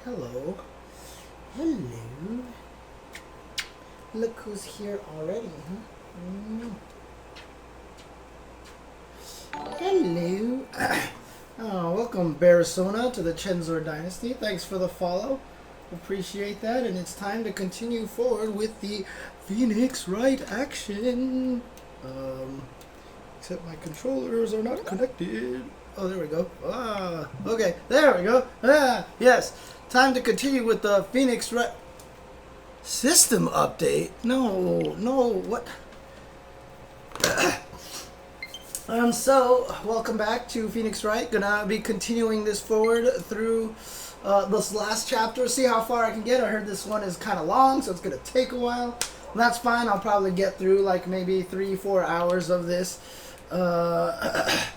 Hello. Hello. Look who's here already, huh? Hello. Oh, welcome, Barisona, to the Chensor Dynasty. Thanks for the follow. Appreciate that. And it's time to continue forward with the Phoenix Wright action. Except my controllers are not connected. Oh, there we go. Okay, there we go. Yes. Time to continue with the Phoenix Wright system update. No, what? So, welcome back to Phoenix Wright. Gonna be continuing this forward through this last chapter. See how far I can get. I heard this one is kind of long, so it's gonna take a while. That's fine. I'll probably get through like maybe 3-4 hours of this. Oh,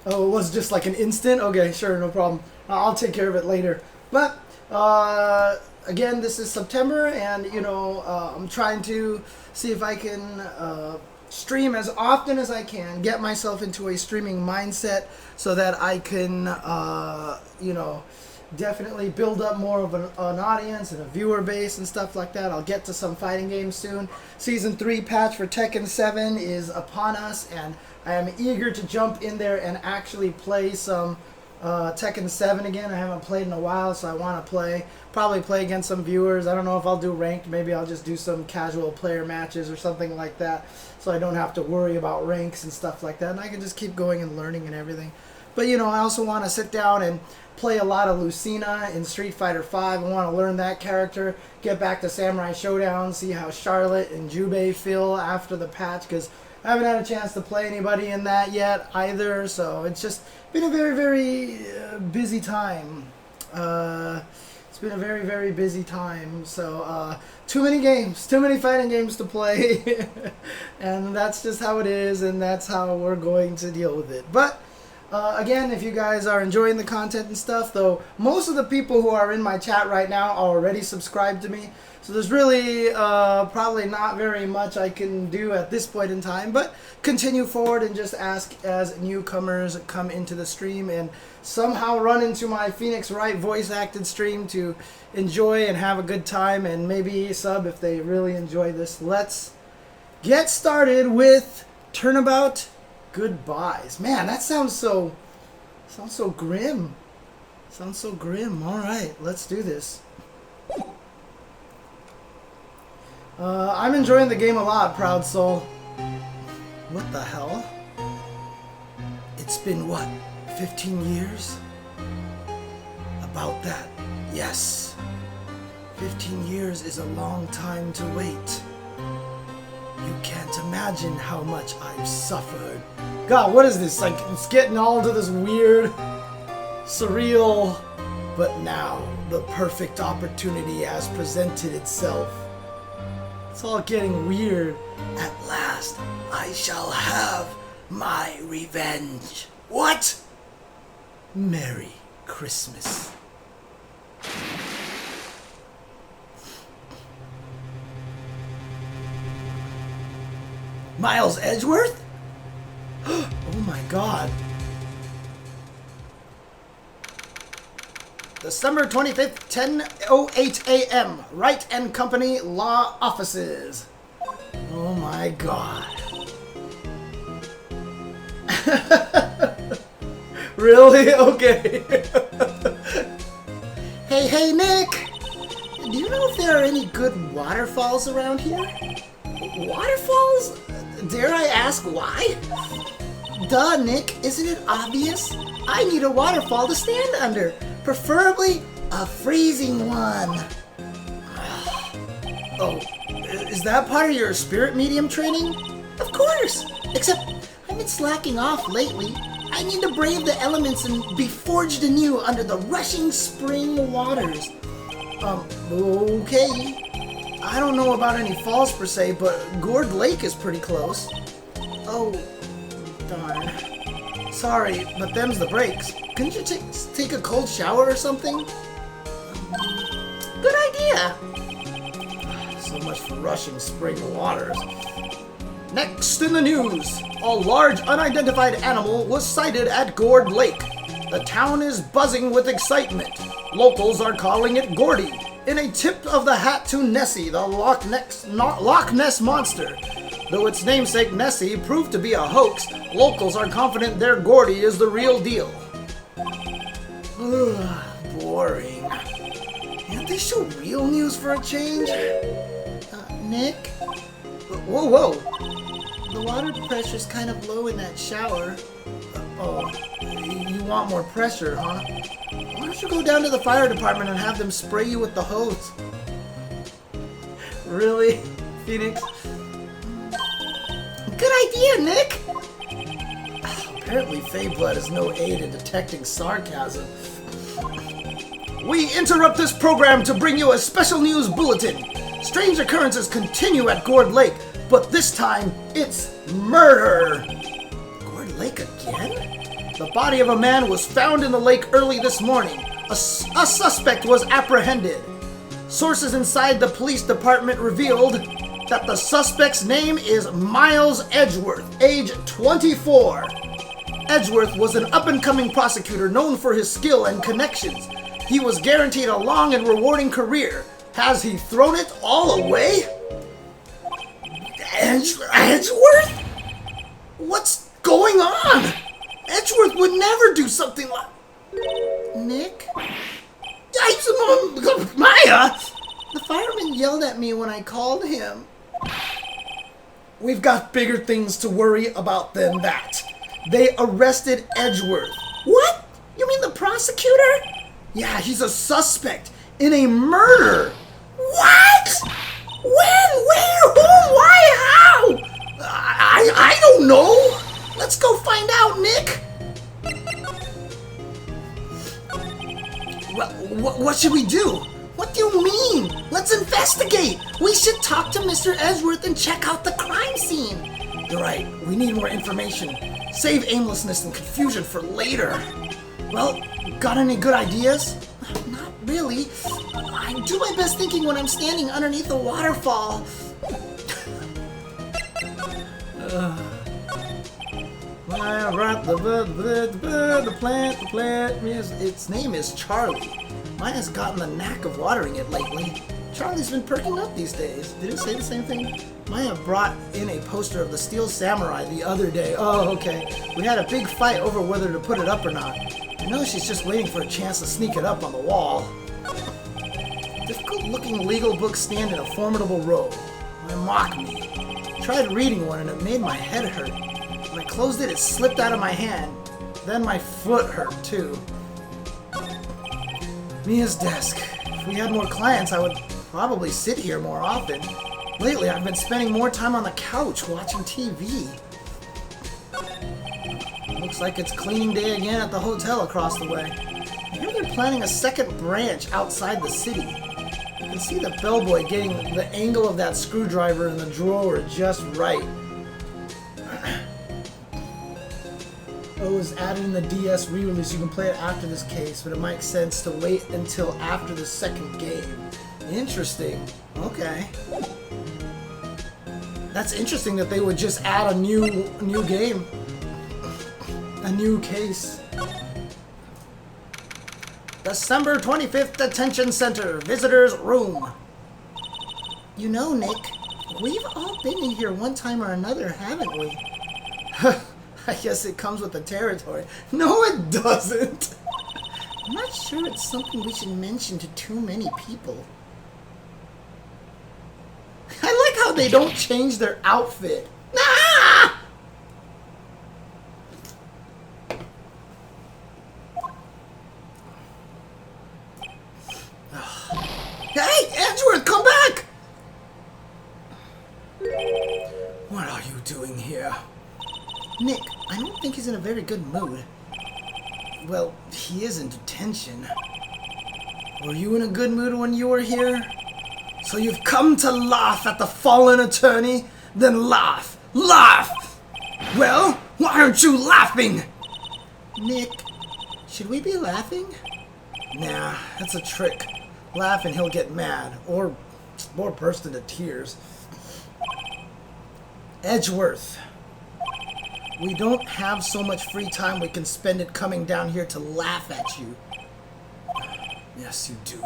it was just like an instant? Okay, sure, no problem. I'll take care of it later. But, again, this is September, and, you know, I'm trying to see if I can stream as often as I can, get myself into a streaming mindset so that I can, you know, definitely build up more of an audience and a viewer base and stuff like that. I'll get to some fighting games soon. Season 3 patch for Tekken 7 is upon us, and I am eager to jump in there and actually play some Tekken 7 again. I haven't played in a while, so I want to probably play against some viewers. I don't know if I'll do ranked. Maybe I'll just do some casual player matches or something like that, so I don't have to worry about ranks and stuff like that, and I can just keep going and learning and everything. But, you know, I also want to sit down and play a lot of Lucina in Street Fighter V. I want to learn that character, get back to Samurai Showdown, see how Charlotte and Jubei feel after the patch, because I haven't had a chance to play anybody in that yet either, so it's just been a very, very busy time. It's been a very, very busy time, so too many games, too many fighting games to play, and that's just how it is, and that's how we're going to deal with it. But again, if you guys are enjoying the content and stuff, though most of the people who are in my chat right now are already subscribed to me, so there's really probably not very much I can do at this point in time, but continue forward and just ask as newcomers come into the stream and somehow run into my Phoenix Wright voice acted stream to enjoy and have a good time, and maybe sub if they really enjoy this. Let's get started with Turnabout Goodbyes. Man, that sounds so grim. Sounds so grim. All right, let's do this. I'm enjoying the game a lot, Proud Soul. What the hell? It's been, what, 15 years? About that, yes. 15 years is a long time to wait. You can't imagine how much I've suffered. God, what is this? Like, it's getting all into this weird, surreal... But now, the perfect opportunity has presented itself. It's all getting weird. At last, I shall have my revenge. What? Merry Christmas. Miles Edgeworth? Oh my god. December 25th, 10:08 a.m. Wright & Company Law Offices. Oh my god. Really? Okay. Hey, Nick! Do you know if there are any good waterfalls around here? Waterfalls? Dare I ask why? Duh, Nick, isn't it obvious? I need a waterfall to stand under. Preferably a freezing one. Oh, is that part of your spirit medium training? Of course! Except I've been slacking off lately. I need to brave the elements and be forged anew under the rushing spring waters. Okay. I don't know about any falls per se, but Gourd Lake is pretty close. Oh, darn. Sorry, but them's the breaks. Couldn't you take a cold shower or something? Good idea! So much for rushing spring waters. Next in the news, a large unidentified animal was sighted at Gourd Lake. The town is buzzing with excitement. Locals are calling it Gordy, in a tip of the hat to Nessie, the Loch Ness Monster. Though its namesake Nessie proved to be a hoax, locals are confident their Gordy is the real deal. Ugh, boring. Can't they show real news for a change? Nick? Whoa. The water pressure's kind of low in that shower. Oh, you want more pressure, huh? Why don't you go down to the fire department and have them spray you with the hose? Really, Phoenix? Good idea, Nick! Apparently, Fey blood is no aid in detecting sarcasm. We interrupt this program to bring you a special news bulletin. Strange occurrences continue at Gourd Lake, but this time, it's murder! Gourd Lake again? The body of a man was found in the lake early this morning. A suspect was apprehended. Sources inside the police department revealed that the suspect's name is Miles Edgeworth, age 24. Edgeworth was an up-and-coming prosecutor known for his skill and connections. He was guaranteed a long and rewarding career. Has he thrown it all away? Edgeworth? What's going on? Edgeworth would never do something like... Nick? Maya! The fireman yelled at me when I called him. We've got bigger things to worry about than that. They arrested Edgeworth. What? You mean the prosecutor? Yeah, he's a suspect in a murder. What? When? Where? Who? Why? How? I don't know. Let's go find out, Nick. Well, what should we do? What do you mean? Let's investigate. We should talk to Mr. Edgeworth and check out the crime scene. You're right. We need more information. Save aimlessness and confusion for later. Well, got any good ideas? Not really. I do my best thinking when I'm standing underneath a waterfall. I brought the plant. Its name is Charlie. Maya's gotten the knack of watering it lately. Charlie's been perking up these days. Did it say the same thing? Maya brought in a poster of the Steel Samurai the other day. Oh, okay. We had a big fight over whether to put it up or not. I know she's just waiting for a chance to sneak it up on the wall. Difficult-looking legal books stand in a formidable row. They mock me. Tried reading one and it made my head hurt. When I closed it, it slipped out of my hand. Then my foot hurt, too. Mia's desk. If we had more clients, I would probably sit here more often. Lately, I've been spending more time on the couch watching TV. Looks like it's cleaning day again at the hotel across the way. I hear they're planning a second branch outside the city. You can see the bellboy getting the angle of that screwdriver in the drawer just right. Is added in the DS re-release. You can play it after this case, but it makes sense to wait until after the second game. Interesting. Okay. That's interesting that they would just add a new game. A new case. December 25th Detention Center. Visitors Room. You know, Nick, we've all been in here one time or another, haven't we? I guess it comes with the territory. No, it doesn't. I'm not sure it's something we should mention to too many people. I like how they don't change their outfit. Ah! Hey, Edgeworth, come back! What are you doing here? Nick, I don't think he's in a very good mood. Well, he is in detention. Were you in a good mood when you were here? So you've come to laugh at the fallen attorney? Then laugh! Laugh! Well, why aren't you laughing? Nick, should we be laughing? Nah, that's a trick. Laugh and he'll get mad. Or burst into tears. Edgeworth. We don't have so much free time we can spend it coming down here to laugh at you. Yes, you do.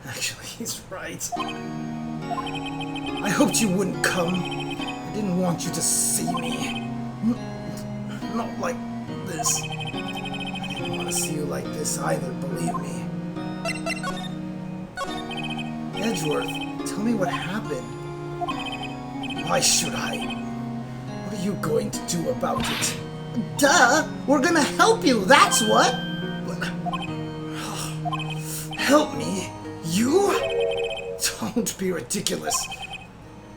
Actually, he's right. I hoped you wouldn't come. I didn't want you to see me. Not like this. I didn't want to see you like this either, believe me. Edgeworth, tell me what happened. Why should I? What are you going to do about it? Duh! We're gonna help you, that's what! Help me? You? Don't be ridiculous.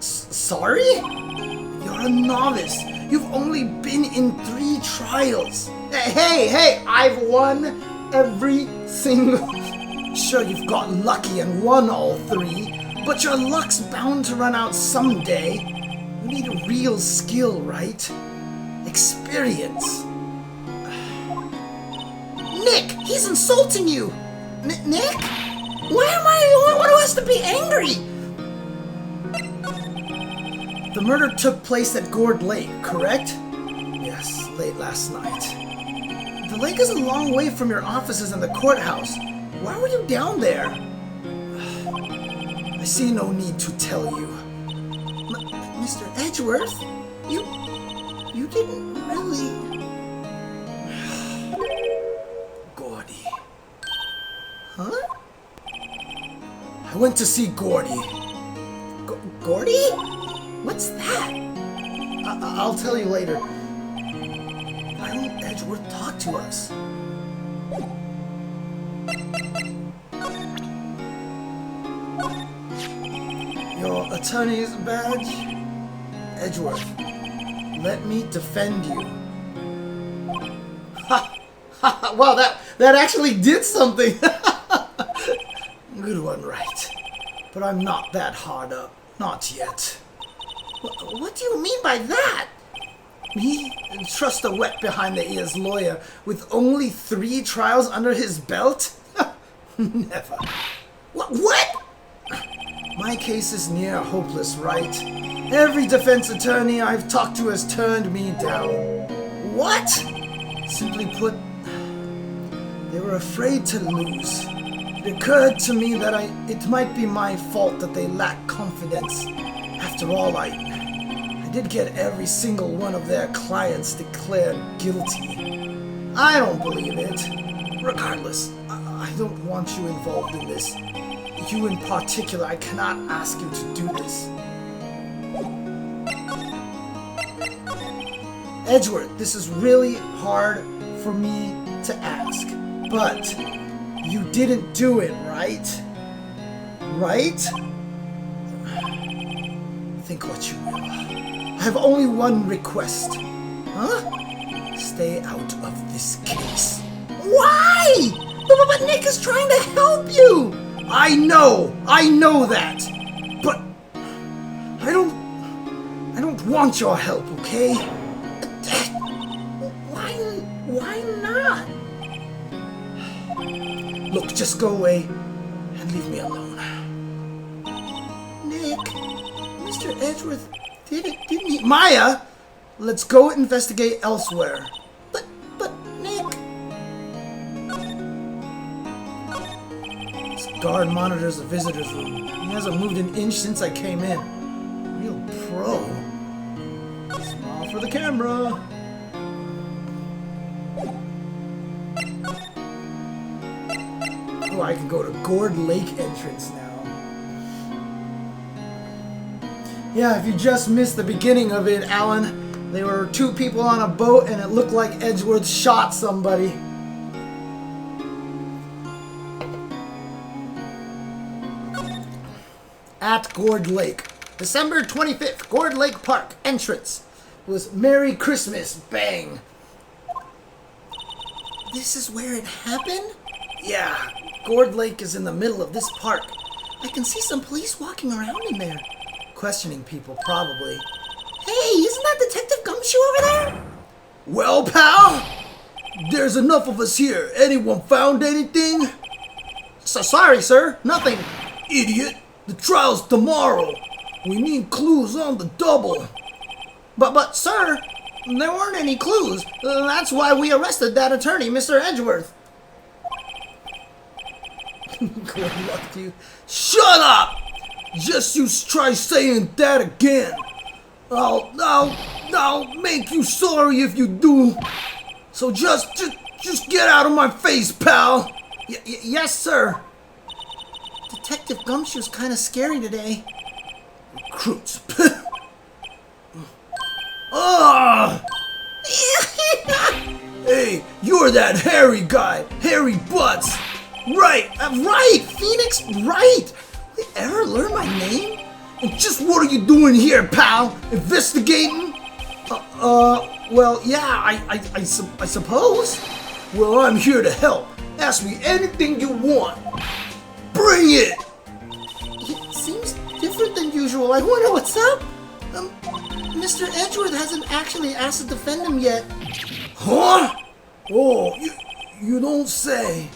Sorry? You're a novice. You've only been in 3 trials. Hey, I've won every single... Sure, you've got lucky and won all 3, but your luck's bound to run out someday. You need a real skill, right? Experience. Nick, he's insulting you. Nick? Why am I the only one who has to be angry? The murder took place at Gourd Lake, correct? Yes, late last night. The lake is a long way from your offices and the courthouse. Why were you down there? I see no need to tell you. Mr. Edgeworth, you didn't really... Gordy. Huh? I went to see Gordy. Gordy? What's that? I'll tell you later. Why won't Edgeworth talk to us? Your attorney's badge? Edgeworth, let me defend you. Ha! Ha! Wow, that actually did something! Good one, right. But I'm not that hard up. Not yet. What do you mean by that? Me? Trust a wet behind the ears lawyer with only 3 trials under his belt? Never. What? My case is near hopeless, right? Every defense attorney I've talked to has turned me down. What? Simply put, they were afraid to lose. It occurred to me that it might be my fault that they lack confidence. After all, I did get every single one of their clients declared guilty. I don't believe it. Regardless, I don't want you involved in this. You in particular, I cannot ask you to do this. Edgeworth, this is really hard for me to ask, but you didn't do it, right? Right? Think what you will. I have only one request. Huh? Stay out of this case. Why? But Nick is trying to help you! I know that! But I don't want your help, okay? Why not? Look, just go away and leave me alone. Nick, Mr. Edgeworth did it, didn't he? Maya, let's go investigate elsewhere. But Nick. This guard monitors the visitor's room. He hasn't moved an inch since I came in. Real pro. Smile for the camera. Oh, I can go to Gourd Lake entrance now. Yeah, if you just missed the beginning of it, Alan, there were 2 people on a boat and it looked like Edgeworth shot somebody. At Gourd Lake. December 25th, Gourd Lake Park, entrance. It was Merry Christmas, bang. This is where it happened? Yeah, Gourd Lake is in the middle of this park. I can see some police walking around in there. Questioning people, probably. Hey, isn't that Detective Gumshoe over there? Well, pal, there's enough of us here. Anyone found anything? Sorry, sir, nothing. Idiot, the trial's tomorrow. We need clues on the double. But, sir, there weren't any clues. That's why we arrested that attorney, Mr. Edgeworth. Good luck to you. Shut up! Just you try saying that again. I'll make you sorry if you do. So just get out of my face, pal. Yes, sir. Detective Gumshoe's kind of scary today. Recruits. Ah! Hey, you're that hairy guy, Hairy Butts. Right. Right, Phoenix Wright. Did you ever learn my name? And just what are you doing here, pal? Investigating? Well, yeah, I suppose. Well, I'm here to help. Ask me anything you want. Bring it! It seems different than usual. I wonder what's up. Mr. Edgeworth hasn't actually asked to defend him yet. Huh? Oh, you don't say.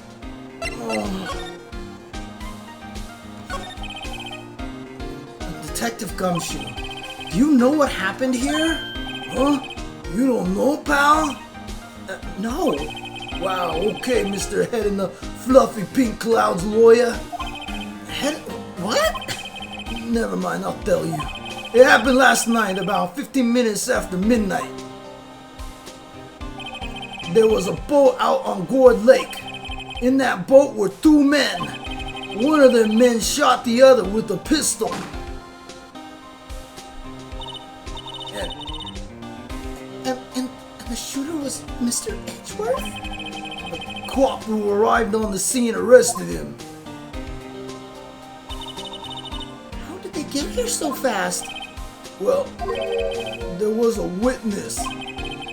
Oh. Detective Gumshoe, do you know what happened here? Huh? You don't know, pal? No. Wow, okay, Mr. Head in the Fluffy Pink Clouds lawyer. Head... what? Never mind, I'll tell you. It happened last night, about 15 minutes after midnight. There was a boat out on Gourd Lake. In that boat were two men. One of the men shot the other with a pistol. And the shooter was Mr. Edgeworth? A cop who arrived on the scene arrested him. How did they get here so fast? Well, there was a witness.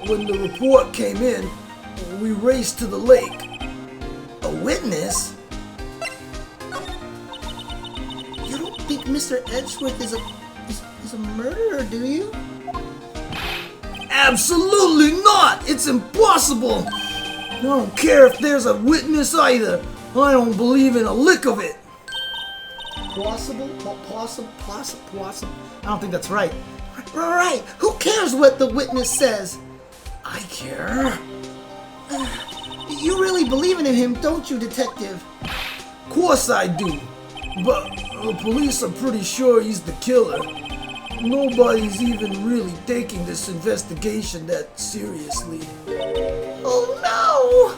When the report came in, we raced to the lake. A witness? You don't think Mr. Edgeworth is a murderer, do you? Absolutely not! It's impossible! I don't care if there's a witness either. I don't believe in a lick of it. Possible? I don't think that's right. Right. Who cares what the witness says? I care. You really believe in him, don't you, Detective? Of course I do. But the police are pretty sure he's the killer. Nobody's even really taking this investigation that seriously. Oh no!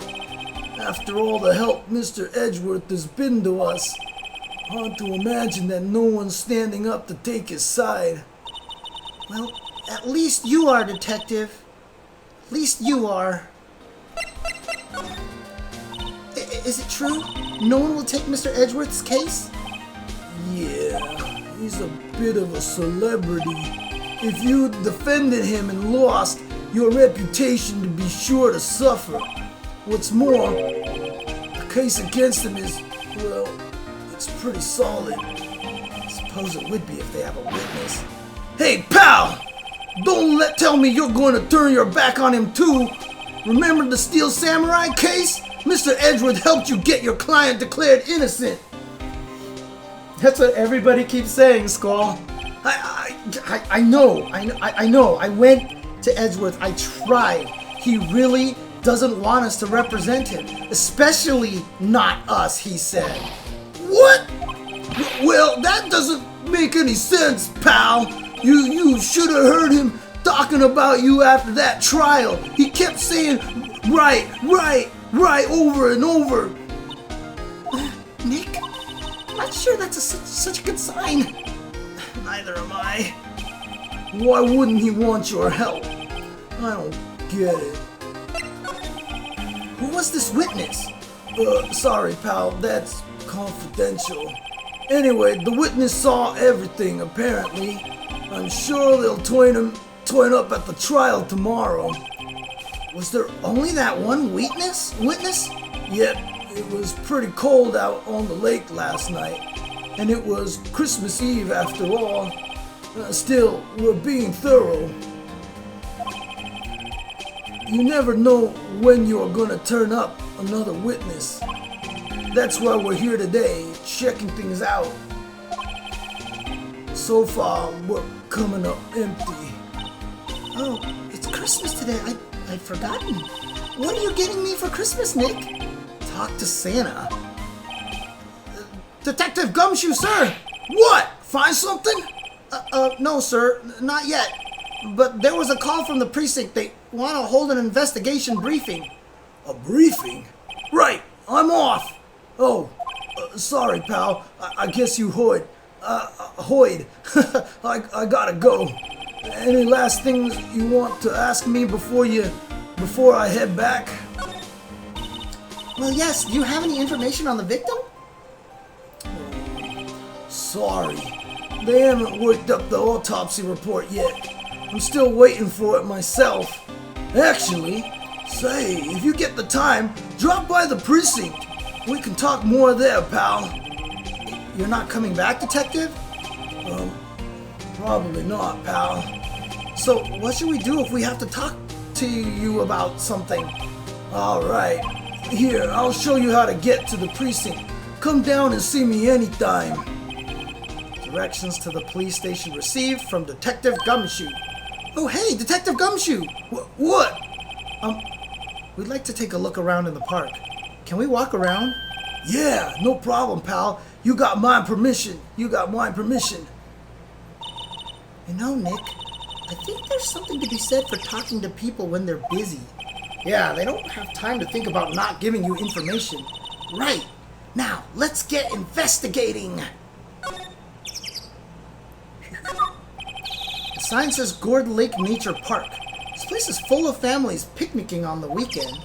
After all the help Mr. Edgeworth has been to us, hard to imagine that no one's standing up to take his side. Well, at least you are, Detective. At least you are. Is it true? No one will take Mr. Edgeworth's case? Yeah, he's a bit of a celebrity. If you defended him and lost, your reputation would be sure to suffer. What's more, the case against him is, well, it's pretty solid. I suppose it would be if they have a witness. Hey, pal! Don't tell me you're going to turn your back on him too. Remember the Steel Samurai case? Mr. Edgeworth helped you get your client declared innocent. That's what everybody keeps saying, Squall. I know. I went to Edgeworth. I tried. He really doesn't want us to represent him. Especially not us, he said. What? Well, that doesn't make any sense, pal. You should have heard him talking about you after that trial. He kept saying, right, over and over. Nick, I'm not sure that's such a good sign. Neither am I. Why wouldn't he want your help? I don't get it. Who was this witness? Sorry, pal, that's confidential. Anyway, the witness saw everything, apparently. I'm sure they'll twine up at the trial tomorrow. Was there only that one witness? Yep, it was pretty cold out on the lake last night. And it was Christmas Eve after all. Still, we're being thorough. You never know when you're gonna turn up another witness. That's why we're here today, checking things out. So far, we're coming up empty. Oh, it's Christmas today. I'd forgotten. What are you getting me for Christmas, Nick? Talk to Santa. Detective Gumshoe, sir! What? Find something? No, sir. Not yet. But there was a call from the precinct. They want to hold an investigation briefing. A briefing? Right, I'm off. Oh, sorry, pal. I guess you hoid. I gotta go. Any last things you want to ask me before I head back? Well, yes. Do you have any information on the victim? Sorry. They haven't worked up the autopsy report yet. I'm still waiting for it myself. Actually, say, if you get the time, drop by the precinct. We can talk more there, pal. You're not coming back, Detective? Probably not, pal. So, what should we do if we have to talk to you about something? Alright. Here, I'll show you how to get to the precinct. Come down and see me anytime. Directions to the police station received from Detective Gumshoe. Oh, hey, Detective Gumshoe! What? We'd like to take a look around in the park. Can we walk around? Yeah, no problem, pal. You got my permission. You know, Nick, I think there's something to be said for talking to people when they're busy. Yeah, they don't have time to think about not giving you information. Right. Now, let's get investigating. The sign says Gourd Lake Nature Park. This place is full of families picnicking on the weekend.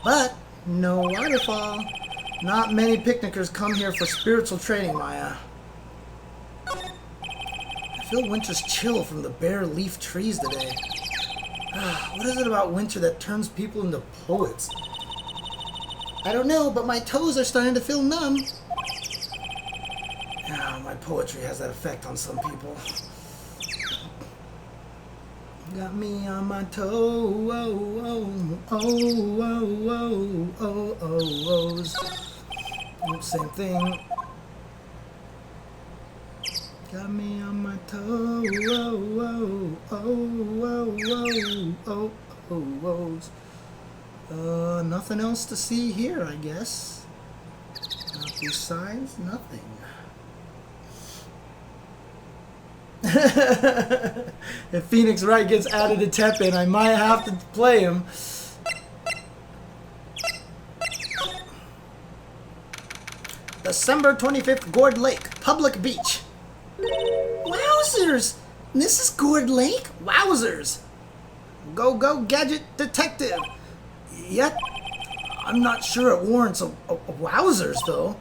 But no waterfall. Not many picnickers come here for spiritual training, Maya. I feel winter's chill from the bare leaf trees today. What is it about winter that turns people into poets? I don't know, but my toes are starting to feel numb. My poetry has that effect on some people. Got me on my toes. Same thing. Got me on my toes. Nothing else to see here, I guess. Not these signs, nothing. If Phoenix Wright gets added to Teppin, I might have to play him. December 25th, Gourd Lake, public beach. Wowzers! This is Gourd Lake? Wowzers! Go, gadget detective! Yep. I'm not sure it warrants a wowzers, though.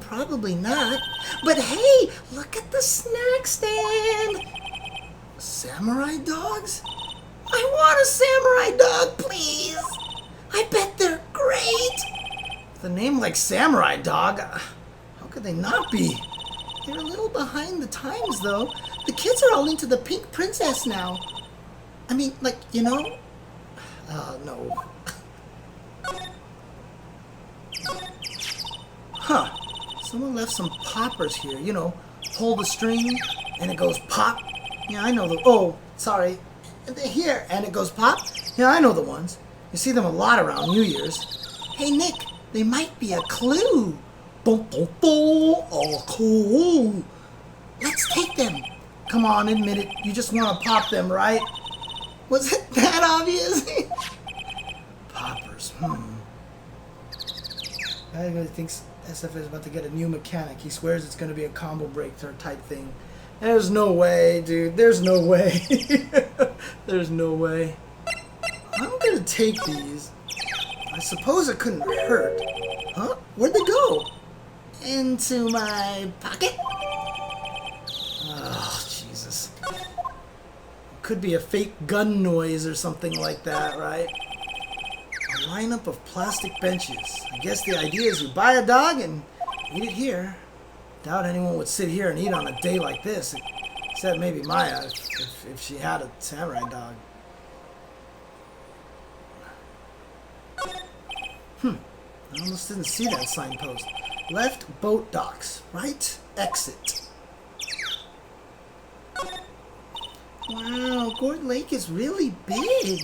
Probably not. But hey, look at the snack stand! Samurai dogs? I want a samurai dog, please! I bet they're great! With a name like Samurai Dog, how could they not be? They're a little behind the times, though. The kids are all into the pink princess now. I mean, like, you know? No. Huh. Someone left some poppers here, you know. Pull the string, and it goes pop. Yeah, I know the... Oh, sorry. Here, and it goes pop. Yeah, I know the ones. You see them a lot around New Year's. Hey, Nick, they might be a clue. Oh, cool. Let's take them. Come on, admit it. You just want to pop them, right? Was it that obvious? Poppers, I really think SF is about to get a new mechanic. He swears it's going to be a combo breaker type thing. There's no way, dude. There's no way. There's no way. I'm going to take these. I suppose it couldn't hurt. Huh? Where'd they go? Into my pocket? Oh, Jesus. Could be a fake gun noise or something like that, right? A lineup of plastic benches. I guess the idea is you buy a dog and eat it here. Doubt anyone would sit here and eat on a day like this, except maybe Maya, if she had a samurai dog. I almost didn't see that signpost. Left boat docks. Right exit. Wow, Gourd Lake is really big.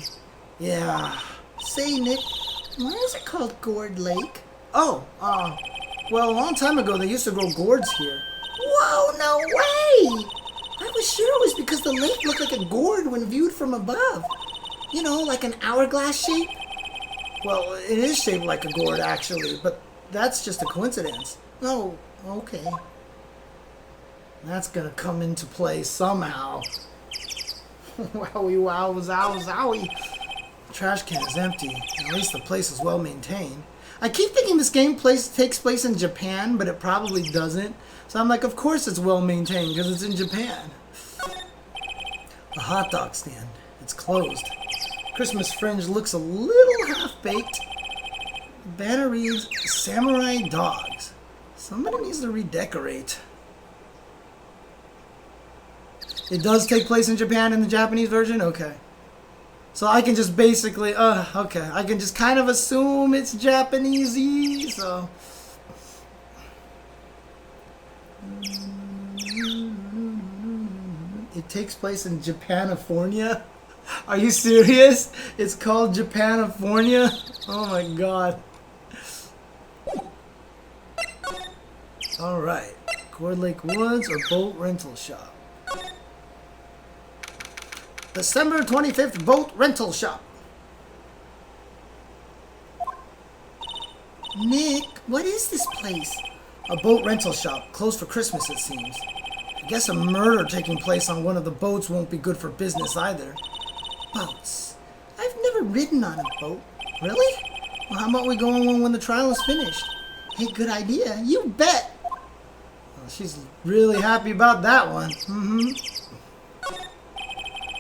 Yeah. Say, Nick, why is it called Gourd Lake? Oh, Well, a long time ago, they used to grow gourds here. Whoa, no way! I was sure it was because the lake looked like a gourd when viewed from above. You know, like an hourglass shape. Well, it is shaped like a gourd, actually, but that's just a coincidence. Oh, okay. That's gonna come into play somehow. Wowie, wow, zow, zowie. The trash can is empty. At least the place is well maintained. I keep thinking this game takes place in Japan, but it probably doesn't. So I'm like, of course it's well maintained, because it's in Japan. A hot dog stand. It's closed. Christmas fringe looks a little half-baked. The banner reads, Samurai Dogs. Somebody needs to redecorate. It does take place in Japan in the Japanese version? Okay. So I can just basically, okay. I can just kind of assume it's Japanese-y, so. It takes place in Japanifornia? Are you serious? It's called Japanifornia? Oh my god. Alright. Cord Lake Woods or boat rental shop? December 25th boat rental shop. Nick, what is this place? A boat rental shop. Closed for Christmas, it seems. I guess a murder taking place on one of the boats won't be good for business either. Boats. I've never ridden on a boat. Really? Well, how about we go on one when the trial is finished? Hey, good idea. You bet. Well, she's really happy about that one.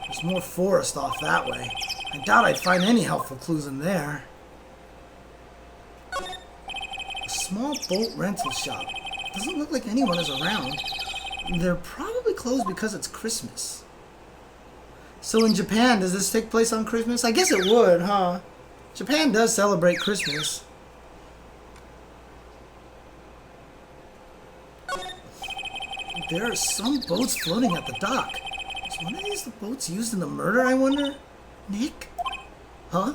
There's more forest off that way. I doubt I'd find any helpful clues in there. A small boat rental shop. Doesn't look like anyone is around. They're probably closed because it's Christmas. So in Japan, does this take place on Christmas? I guess it would, huh? Japan does celebrate Christmas. There are some boats floating at the dock. Is one of these the boats used in the murder, I wonder? Nick? Huh?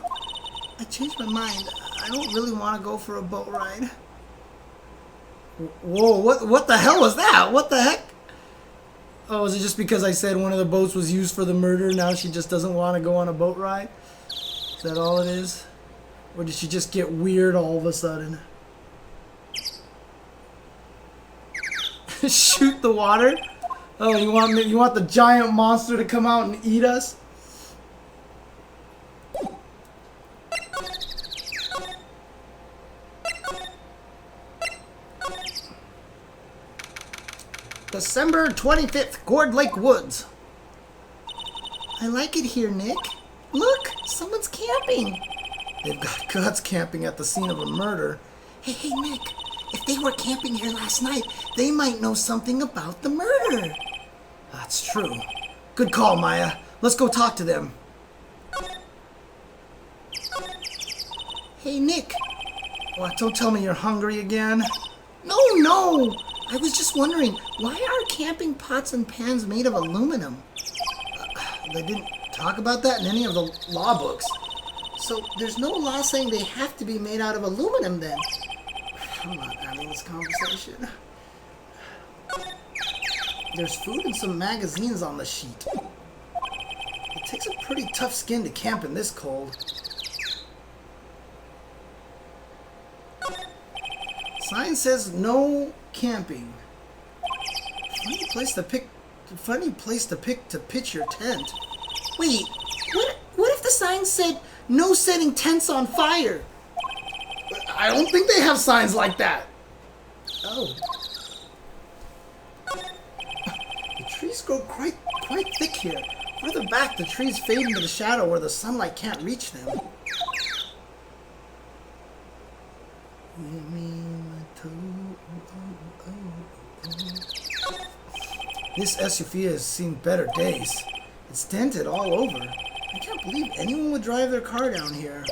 I changed my mind. I don't really want to go for a boat ride. Whoa, what the hell was that? What the heck? Oh, is it just because I said one of the boats was used for the murder, now she just doesn't want to go on a boat ride? Is that all it is? Or did she just get weird all of a sudden? Shoot the water? Oh, you want the giant monster to come out and eat us? December 25th, Cord Lake Woods. I like it here, Nick. Look, someone's camping. They've got guts camping at the scene of a murder. Hey, Nick, if they were camping here last night, they might know something about the murder. That's true. Good call, Maya. Let's go talk to them. Hey, Nick. What, don't tell me you're hungry again. No. I was just wondering, why are camping pots and pans made of aluminum? They didn't talk about that in any of the law books. So there's no law saying they have to be made out of aluminum then. I'm not having this conversation. There's food and some magazines on the sheet. It takes a pretty tough skin to camp in this cold. Sign says no camping. Funny place to pitch your tent. Wait, what if the sign said no setting tents on fire? I don't think they have signs like that. Oh. The trees grow quite thick here. Further back, the trees fade into the shadow where the sunlight can't reach them. This SUV has seen better days. It's dented all over. I can't believe anyone would drive their car down here.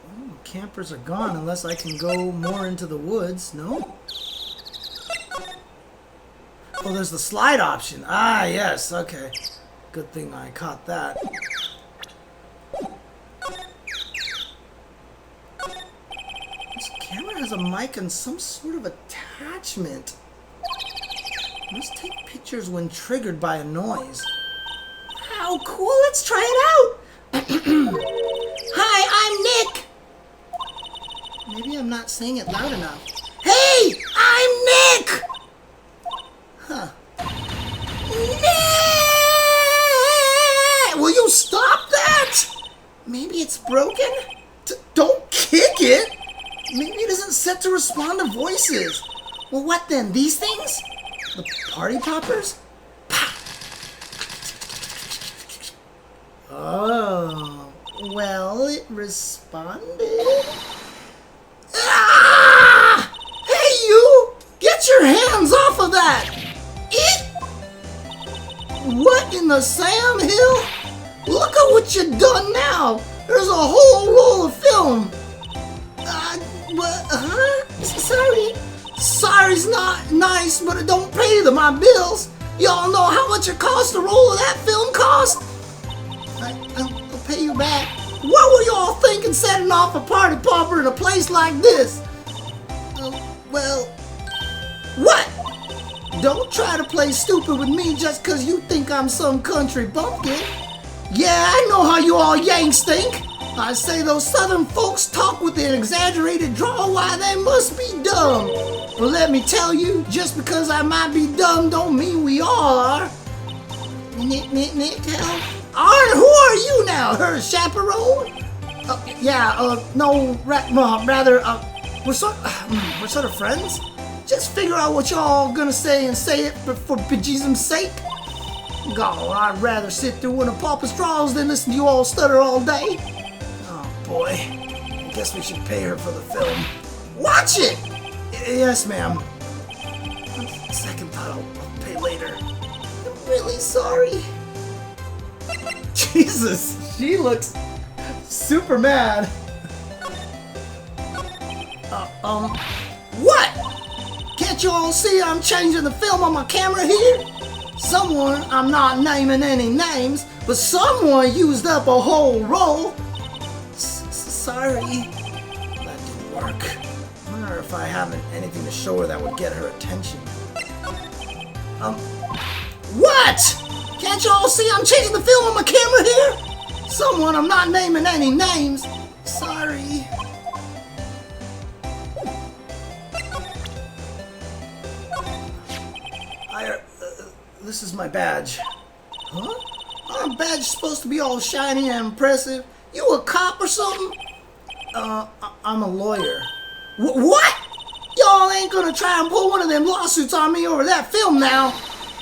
Oh, campers are gone unless I can go more into the woods, no? Oh, there's the slide option. Ah, yes, okay. Good thing I caught that. has a mic and some sort of attachment. Must take pictures when triggered by a noise. How cool, let's try it out! Hi, I'm Nick! Maybe I'm not saying it loud enough. Hey, I'm Nick! Huh. Nick! Will you stop that? Maybe it's broken? Don't kick it! Maybe it isn't set to respond to voices. Well, what then? These things? The party poppers? Oh, well, it responded. Ah! Hey, you! Get your hands off of that! What in the Sam Hill? Look at what you've done now! There's a whole roll of film! Sorry. Sorry's not nice, but it don't pay my bills. Y'all know how much it costs to roll of that film cost? I'll pay you back. What were y'all thinking setting off a party popper in a place like this? Well, what? Don't try to play stupid with me just cause you think I'm some country bumpkin. Yeah, I know how you all Yanks think. I say those southern folks talk with an exaggerated drawl, why they must be dumb. Well, let me tell you, just because I might be dumb don't mean we all are. Nick, Arn, who are you now? Her chaperone? Rather, we're sort of friends. Just figure out what y'all gonna say and say it for bejesus's sake. God, I'd rather sit through one of Papa's draws than listen to you all stutter all day. Oh boy, I guess we should pay her for the film. Watch it! Yes, ma'am. Second thought, I'll pay later. I'm really sorry. Jesus, she looks super mad. What? Can't you all see I'm changing the film on my camera here? Someone, I'm not naming any names, but someone used up a whole roll. Sorry. That didn't work. I wonder if I have anything to show her that would get her attention. What? Can't you all see I'm changing the film on my camera here? Someone, I'm not naming any names. Sorry. This is my badge. Huh? Our badge is supposed to be all shiny and impressive. You a cop or something? I'm a lawyer. What? Y'all ain't gonna try and pull one of them lawsuits on me over that film now.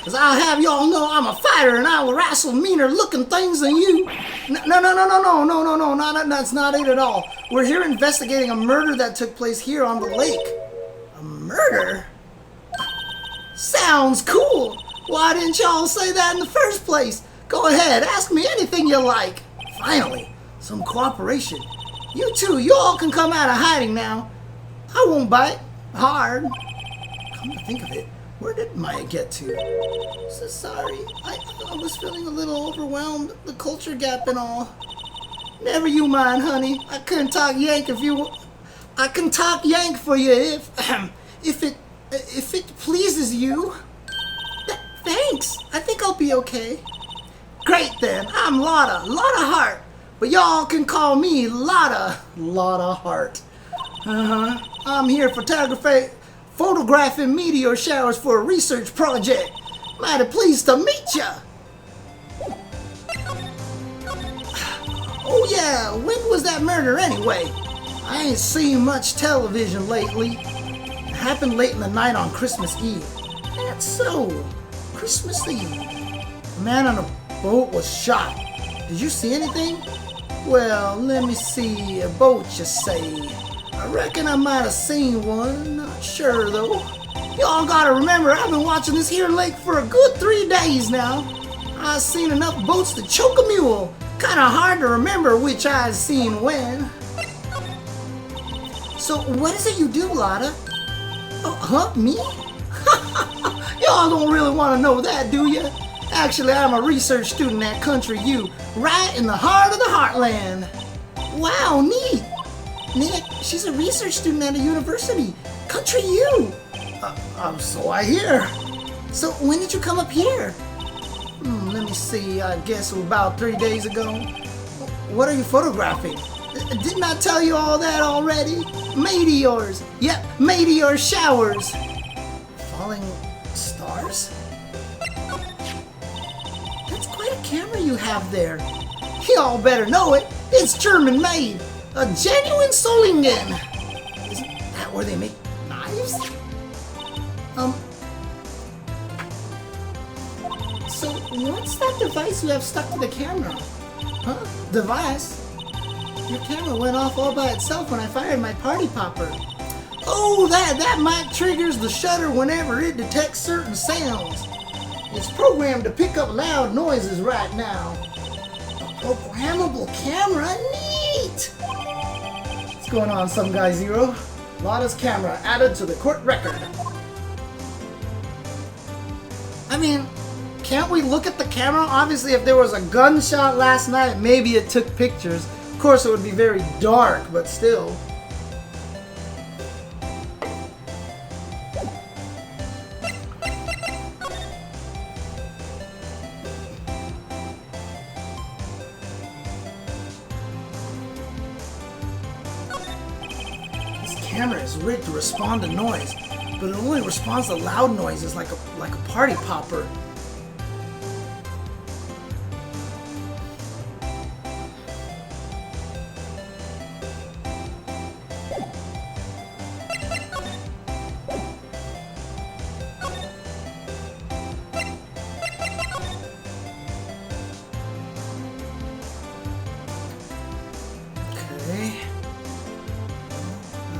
Cause I'll have y'all know I'm a fighter and I will wrestle meaner looking things than you. No, that's not it at all. We're here investigating a murder that took place here on the lake. A murder? Sounds cool. Why didn't y'all say that in the first place? Go ahead, ask me anything you like. Finally, some cooperation. You two, you all can come out of hiding now. I won't bite. Hard. Come to think of it, where did Maya get to? So sorry, I was feeling a little overwhelmed. The culture gap and all. Never you mind, honey. I couldn't talk Yank if you... I can talk Yank for you if it pleases you. Thanks. I think I'll be okay. Great then. I'm Lotta Hart. But y'all can call me Lotta Hart. I'm here photographing meteor showers for a research project. Mighty pleased to meet ya. Oh yeah, when was that murder anyway? I ain't seen much television lately. It happened late in the night on Christmas Eve. That's so. Christmas Eve. A man on a boat was shot. Did you see anything? Well, let me see. A boat, you say? I reckon I might have seen one. Not sure, though. Y'all gotta remember, I've been watching this here lake for a good 3 days now. I've seen enough boats to choke a mule. Kinda hard to remember which I've seen when. So, what is it you do, Lotta? Me? Y'all don't really want to know that, do you? Actually, I'm a research student at Country U, right in the heart of the heartland. Wow, neat. Nick, she's a research student at a university. Country U. So I hear. So when did you come up here? Let me see, I guess about 3 days ago. What are you photographing? Didn't I tell you all that already? Meteors. Yep, meteor showers. Falling stars? That's quite a camera you have there. Y'all better know it. It's German made. A genuine Solingen. Isn't that where they make knives? So what's that device you have stuck to the camera? Huh? Device? Your camera went off all by itself when I fired my party popper. Oh, that mic triggers the shutter whenever it detects certain sounds. It's programmed to pick up loud noises right now. A programmable camera? Neat! What's going on, some guy Zero? Lada's camera added to the court record. I mean, can't we look at the camera? Obviously, if there was a gunshot last night, maybe it took pictures. Of course, it would be very dark, but still. This camera is rigged to respond to noise, but it only responds to loud noises like a party popper.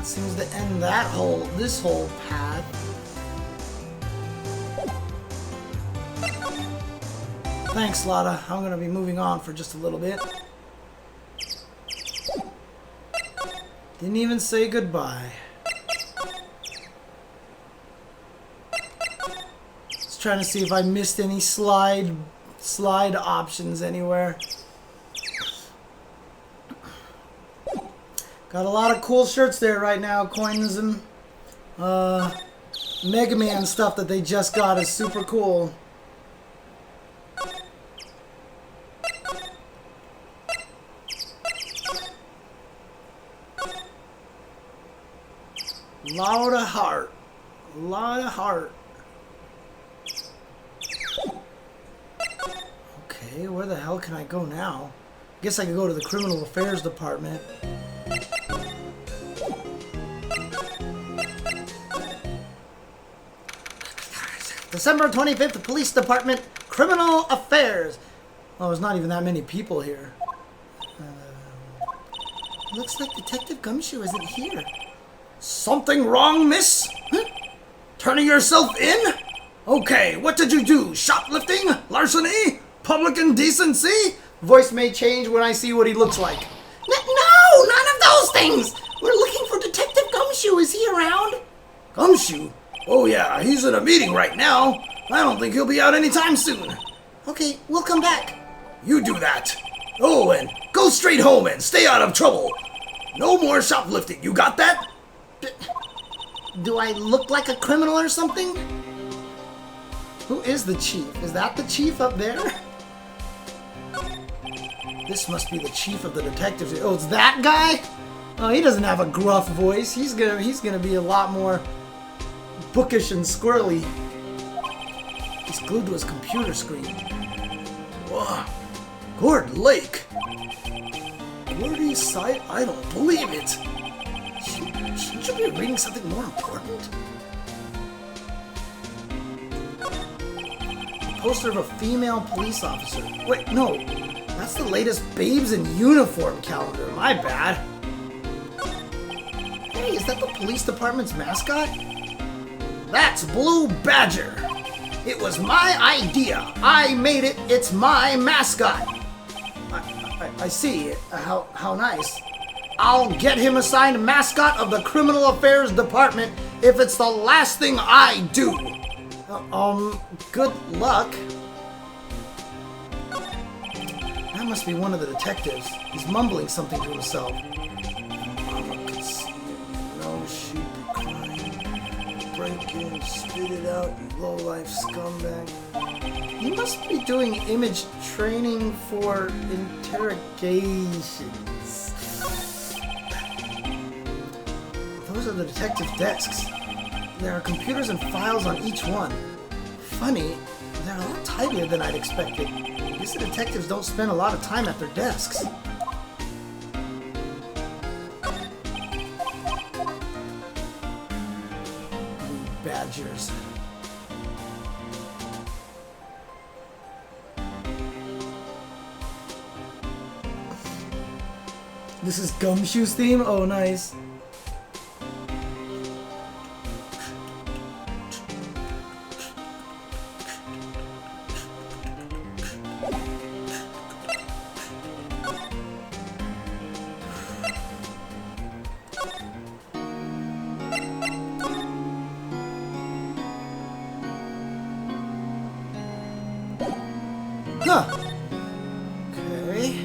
Seems to end this whole path. Thanks, Lada. I'm gonna be moving on for just a little bit. Didn't even say goodbye. Just trying to see if I missed any slide options anywhere. Got a lot of cool shirts there right now, Coinism. Mega Man stuff that they just got is super cool. Lot of heart. Okay, where the hell can I go now? Guess I could go to the Criminal Affairs Department. December 25th, Police Department, Criminal Affairs. Oh, there's not even that many people here. Looks like Detective Gumshoe isn't here. Something wrong, miss? Huh? Turning yourself in? Okay, what did you do? Shoplifting? Larceny? Public indecency? Voice may change when I see what he looks like. No, none of those things! We're looking for Detective Gumshoe. Is he around? Gumshoe? Oh yeah, he's in a meeting right now. I don't think he'll be out anytime soon. Okay, we'll come back. You do that. Oh, and go straight home and stay out of trouble. No more shoplifting, you got that? Do I look like a criminal or something? Who is the chief? Is that the chief up there? This must be the chief of the detectives. Oh, it's that guy? Oh, he doesn't have a gruff voice. He's gonna be a lot more bookish and squirrely. He's glued to his computer screen. Whoa. Gord Lake. Gordy Sight? I don't believe it. Shouldn't you be reading something more important? A poster of a female police officer. Wait, no. That's the latest Babes in Uniform calendar. My bad. Hey, is that the police department's mascot? That's Blue Badger. It was my idea. I made it. It's my mascot. I see. How nice. I'll get him assigned mascot of the Criminal Affairs Department if it's the last thing I do. Good luck. That must be one of the detectives. He's mumbling something to himself. Okay, spit it out, you low-life scumbag. He must be doing image training for interrogations. Those are the detective desks. There are computers and files on each one. Funny, they're a lot tidier than I'd expected. I guess the detectives don't spend a lot of time at their desks. Badgers. This is Gumshoe's theme? Oh, nice. Huh. Okay.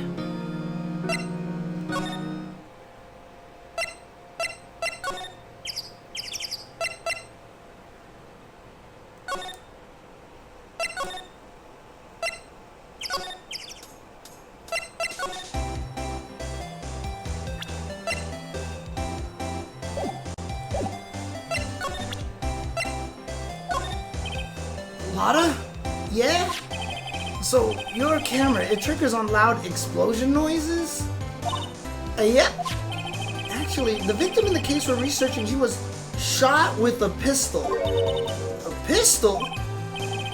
Lotta? Yeah? So, your camera, it triggers on loud explosion noises? Yep. Actually, the victim in the case we're researching, he was shot with a pistol. A pistol?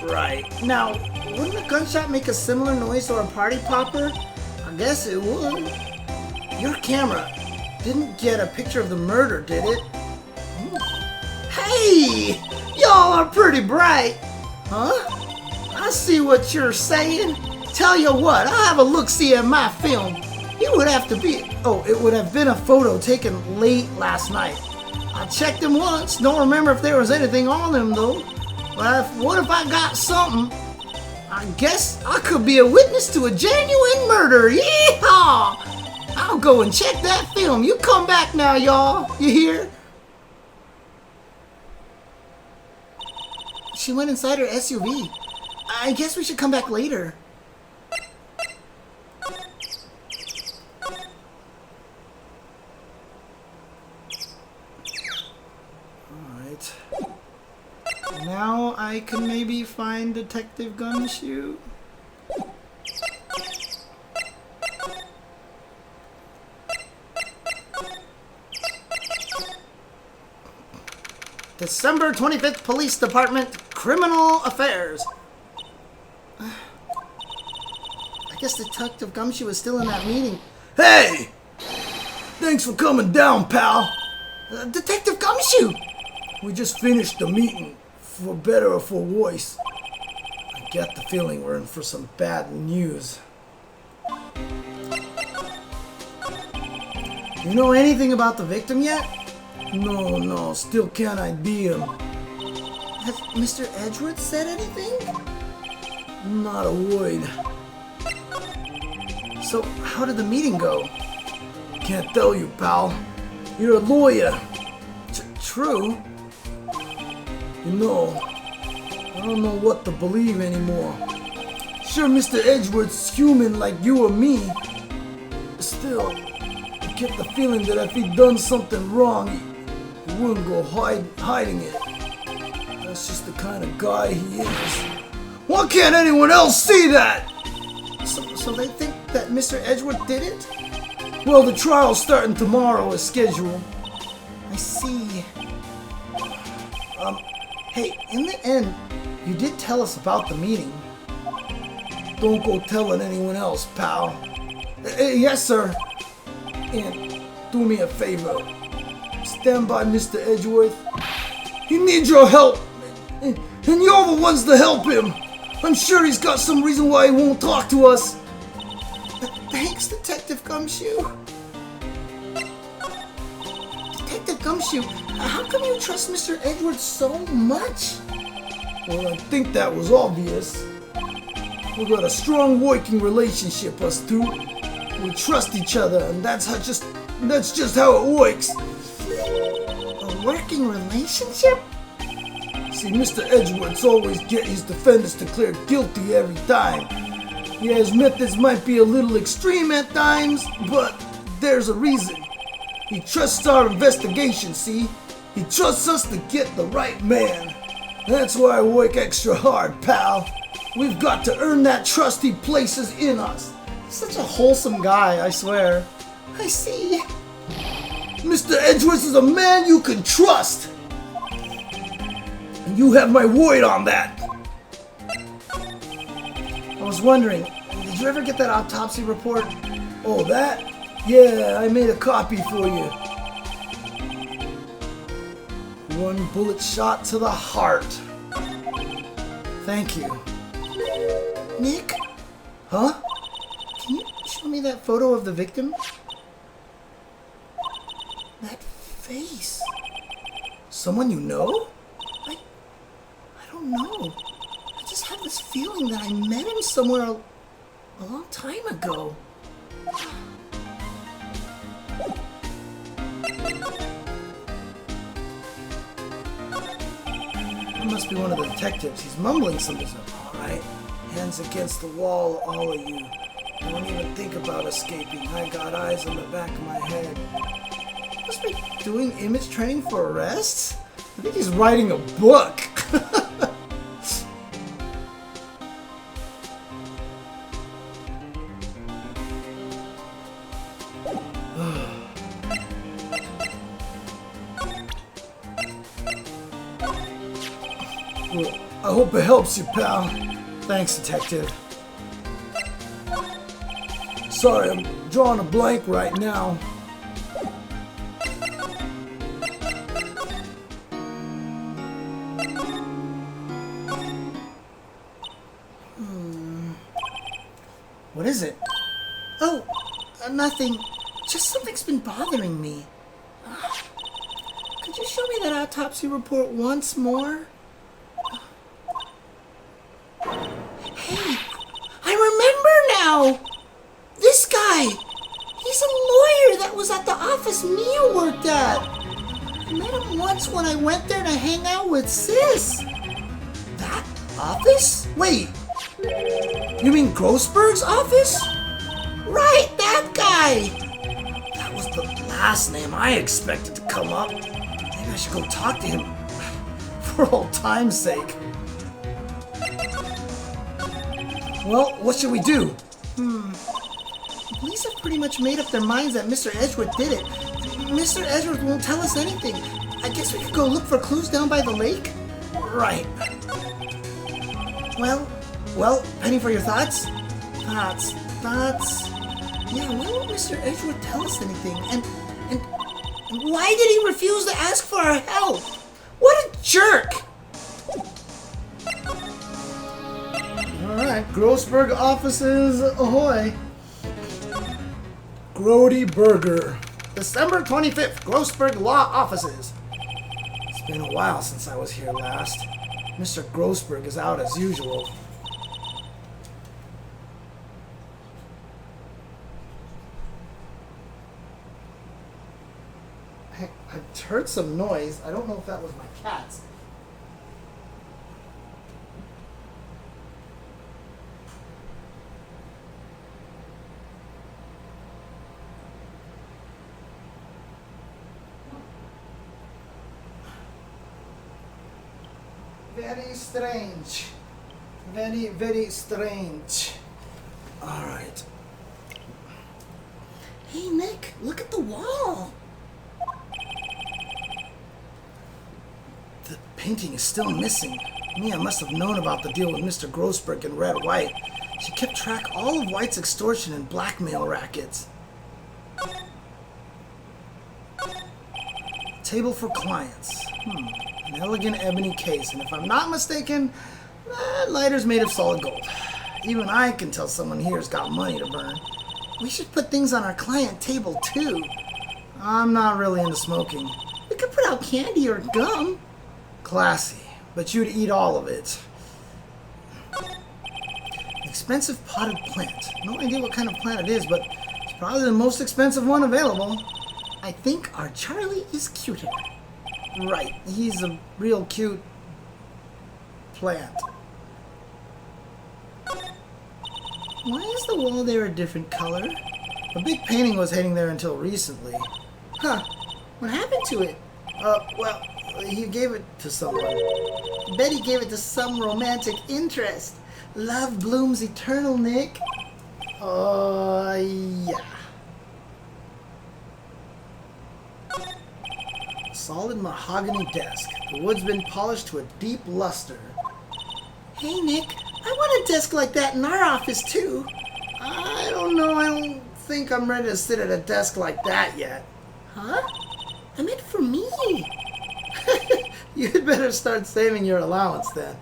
Right. Now, wouldn't a gunshot make a similar noise to a party popper? I guess it would. Your camera didn't get a picture of the murder, did it? Hey! Y'all are pretty bright! Huh? I see what you're saying. Tell you what, I'll have a look-see at my film. It would have to be... Oh, it would have been a photo taken late last night. I checked them once. Don't remember if there was anything on them, though. But what if I got something? I guess I could be a witness to a genuine murder. Yeehaw! I'll go and check that film. You come back now, y'all. You hear? She went inside her SUV. I guess we should come back later. Alright. Now I can maybe find Detective Gumshoe. December 25th Police Department, Criminal Affairs. I guess Detective Gumshoe is still in that meeting. Hey! Thanks for coming down, pal. Detective Gumshoe! We just finished the meeting, for better or for worse. I get the feeling we're in for some bad news. You know anything about the victim yet? No, still can't ID him. Has Mr. Edgeworth said anything? Not a word. So, how did the meeting go? Can't tell you, pal. You're a lawyer. True. You know, I don't know what to believe anymore. Sure, Mr. Edgeworth's human like you or me. Still, I get the feeling that if he'd done something wrong, he wouldn't go hiding it. That's just the kind of guy he is. Why can't anyone else see that? So they think that Mr. Edgeworth did it? Well, the trial's starting tomorrow as scheduled. I see. Hey, in the end, you did tell us about the meeting. Don't go telling anyone else, pal. Yes, sir. And do me a favor. Stand by Mr. Edgeworth. He needs your help. And you're the ones to help him. I'm sure he's got some reason why he won't talk to us. Thanks, Detective Gumshoe. Detective Gumshoe, how come you trust Mr. Edgeworth so much? Well, I think that was obvious. We've got a strong working relationship, us two. We trust each other, and that's just how it works. A working relationship? See, Mr. Edgeworth's always get his defendants declared guilty every time. Yeah, his methods might be a little extreme at times, but there's a reason. He trusts our investigation, see? He trusts us to get the right man. That's why I work extra hard, pal. We've got to earn that trust he places in us. He's such a wholesome guy, I swear. I see. Mr. Edgeworth is a man you can trust. And you have my word on that. I was wondering, did you ever get that autopsy report? Oh, that? Yeah, I made a copy for you. One bullet shot to the heart. Thank you. Nick, Huh? can you show me that photo of the victim? That face. Someone you know? I don't know. I just have this feeling that I met him somewhere a long time ago. It must be one of the detectives. He's mumbling something. Alright, hands against the wall, all of you. Don't even think about escaping. I got eyes on the back of my head. Must be doing image training for arrests? I think he's writing a book. Well, I hope it helps you, pal. Thanks, detective. Sorry, I'm drawing a blank right now. What is it? Oh, nothing. Just something's been bothering me. Could you show me that autopsy report once more? Hey, I remember now! This guy! He's a lawyer that was at the office Mia worked at. I met him once when I went there to hang out with Sis. That office? Wait, you mean Grossberg's office? Right, that guy! That was the last name I expected to come up. Maybe I should go talk to him for old time's sake. Well, what should we do? The police have pretty much made up their minds that Mr. Edgeworth did it. Mr. Edgeworth won't tell us anything. I guess we could go look for clues down by the lake? Right. Well, Penny, for your thoughts? Thoughts. Yeah, why won't Mr. Edgeworth tell us anything? And why did he refuse to ask for our help? What a jerk! Alright, Grossberg offices, ahoy. Grody Burger. December 25th, Grossberg Law Offices. It's been a while since I was here last. Mr. Grossberg is out as usual. Hey, I heard some noise. I don't know if that was my cats. Very strange. Very, very strange. Alright. Hey, Nick, look at the wall. The painting is still missing. Mia must have known about the deal with Mr. Grossberg and Red White. She kept track all of White's extortion and blackmail rackets. Table for clients. An elegant ebony case, and if I'm not mistaken, that lighter's made of solid gold. Even I can tell someone here's got money to burn. We should put things on our client table, too. I'm not really into smoking. We could put out candy or gum. Classy, but you'd eat all of it. Expensive potted plant. No idea what kind of plant it is, but it's probably the most expensive one available. I think our Charlie is cuter. Right, he's a real cute plant. Why is the wall there a different color? A big painting was hanging there until recently. Huh. What happened to it? Well, he gave it to someone. Bet he gave it to some romantic interest. Love blooms eternal, Nick. Yeah. Solid mahogany desk. The wood's been polished to a deep luster. Hey, Nick. I want a desk like that in our office, too. I don't know. I don't think I'm ready to sit at a desk like that yet. Huh? I meant for me. You'd better start saving your allowance then.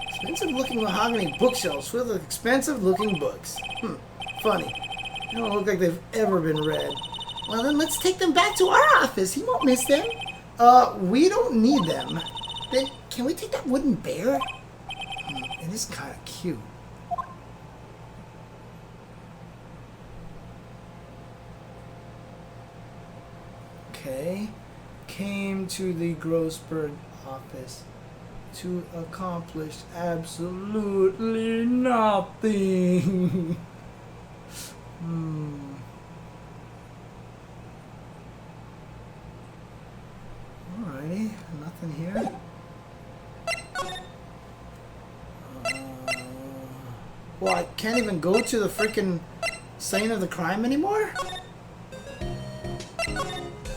Expensive looking mahogany bookshelves filled with expensive looking books. Funny. They don't look like they've ever been read. Well, then let's take them back to our office. He won't miss them. We don't need them. Then can we take that wooden bear? It is kind of cute. Okay. Came to the Grossberg office to accomplish absolutely nothing. Alrighty, nothing here. Well, I can't even go to the freaking scene of the crime anymore?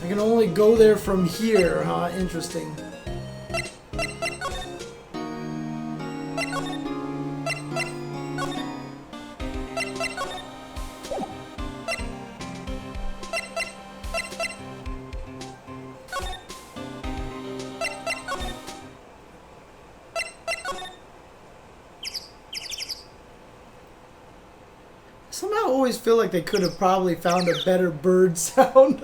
I can only go there from here, huh? Interesting. Somehow I always feel like they could have probably found a better bird sound.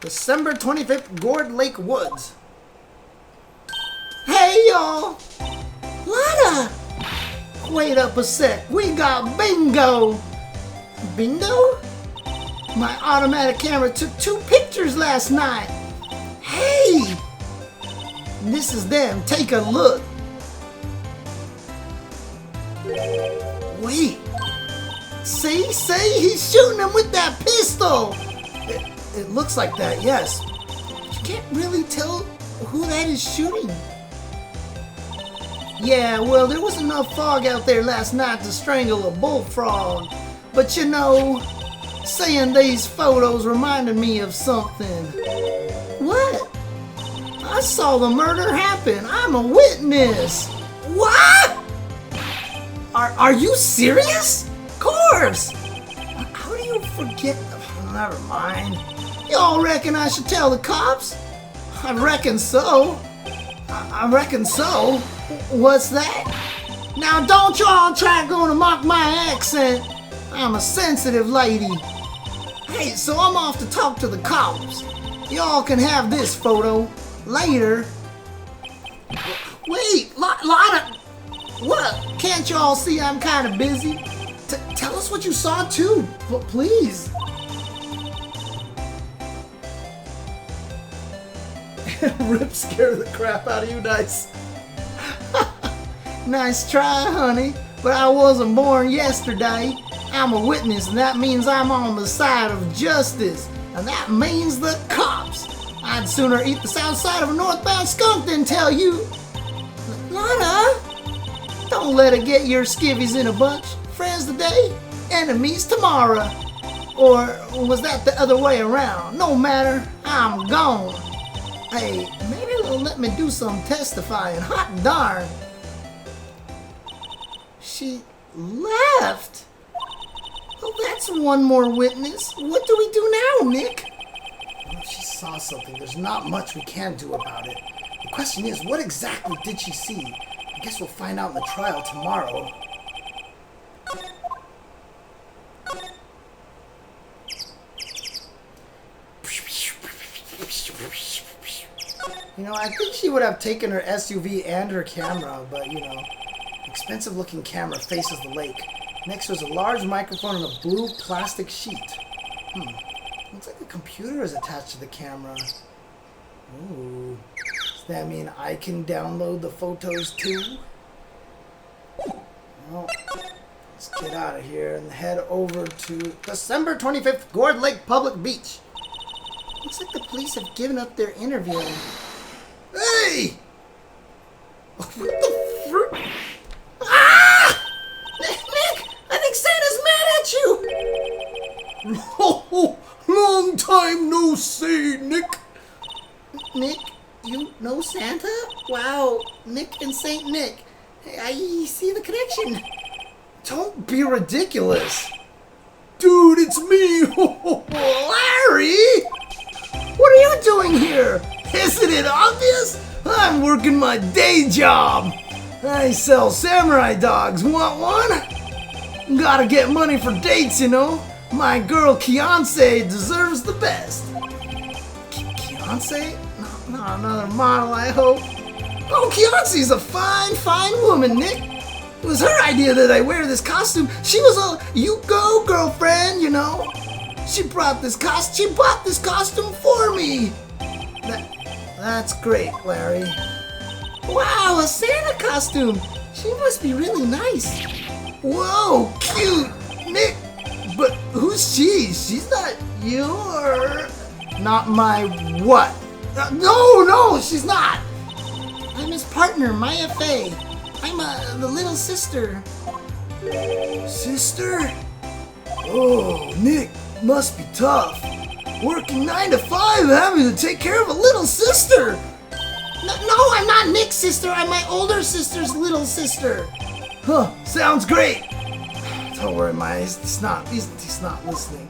December 25th, Gourd Lake Woods. Hey, y'all! Lana! Wait up a sec. We got bingo! Bingo? My automatic camera took 2 pictures last night. Hey! This is them. Take a look. Wait. See? He's shooting him with that pistol. It looks like that, yes. You can't really tell who that is shooting. Yeah, well, there was enough fog out there last night to strangle a bullfrog. But you know, seeing these photos reminded me of something. What? I saw the murder happen. I'm a witness. What? Are you serious? Of course. How do you forget? Never mind. Y'all reckon I should tell the cops? I reckon so. I reckon so. What's that? Now don't y'all try going to mock my accent. I'm a sensitive lady. Hey, so I'm off to talk to the cops. Y'all can have this photo later. Wait, Lotta. What? Can't y'all see I'm kind of busy? Tell us what you saw too, please. Rip scared the crap out of you, nice. Nice try, honey, but I wasn't born yesterday. I'm a witness, and that means I'm on the side of justice, and that means the cops. I'd sooner eat the south side of a northbound skunk than tell you. Lana, don't let it get your skivvies in a bunch. Friends today, enemies tomorrow. Or was that the other way around? No matter, I'm gone. Hey, maybe they'll let me do some testifying. Hot darn. She left? Well, that's one more witness. What do we do now, Nick? Well, if she saw something, there's not much we can do about it. The question is, what exactly did she see? I guess we'll find out in the trial tomorrow. You know, I think she would have taken her SUV and her camera, but, you know, expensive looking camera faces the lake. Next was a large microphone and a blue plastic sheet. Looks like a computer is attached to the camera. Ooh. Does that mean I can download the photos too? Well, let's get out of here and head over to December 25th, Gourd Lake Public Beach. Looks like the police have given up their interview. Hey! What the frick? Ah! Nick! I think Santa's mad at you! Oh, long time no see, Nick. Nick, you know Santa? Wow, Nick and Saint Nick. I see the connection. Don't be ridiculous. Dude, it's me. Larry! What are you doing here? Isn't it obvious? I'm working my day job. I sell samurai dogs. Want one? Gotta get money for dates, you know. My girl Beyonce deserves the best. Beyonce? Not another model, I hope. Oh, Beyonce's a fine, fine woman, Nick. It was her idea that I wear this costume. She was a you go girlfriend, you know. She bought this costume for me. That's great, Larry. Wow, a Santa costume. She must be really nice. Whoa, cute, Nick. But who's she? She's not your... Not my what? No, she's not. I'm his partner, Maya Fey. I'm the little sister. Sister? Oh, Nick, must be tough. Working 9 to 5, having to take care of a little sister. No, I'm not Nick's sister. I'm my older sister's little sister. Huh, sounds great. Don't worry, Maya, he's not listening.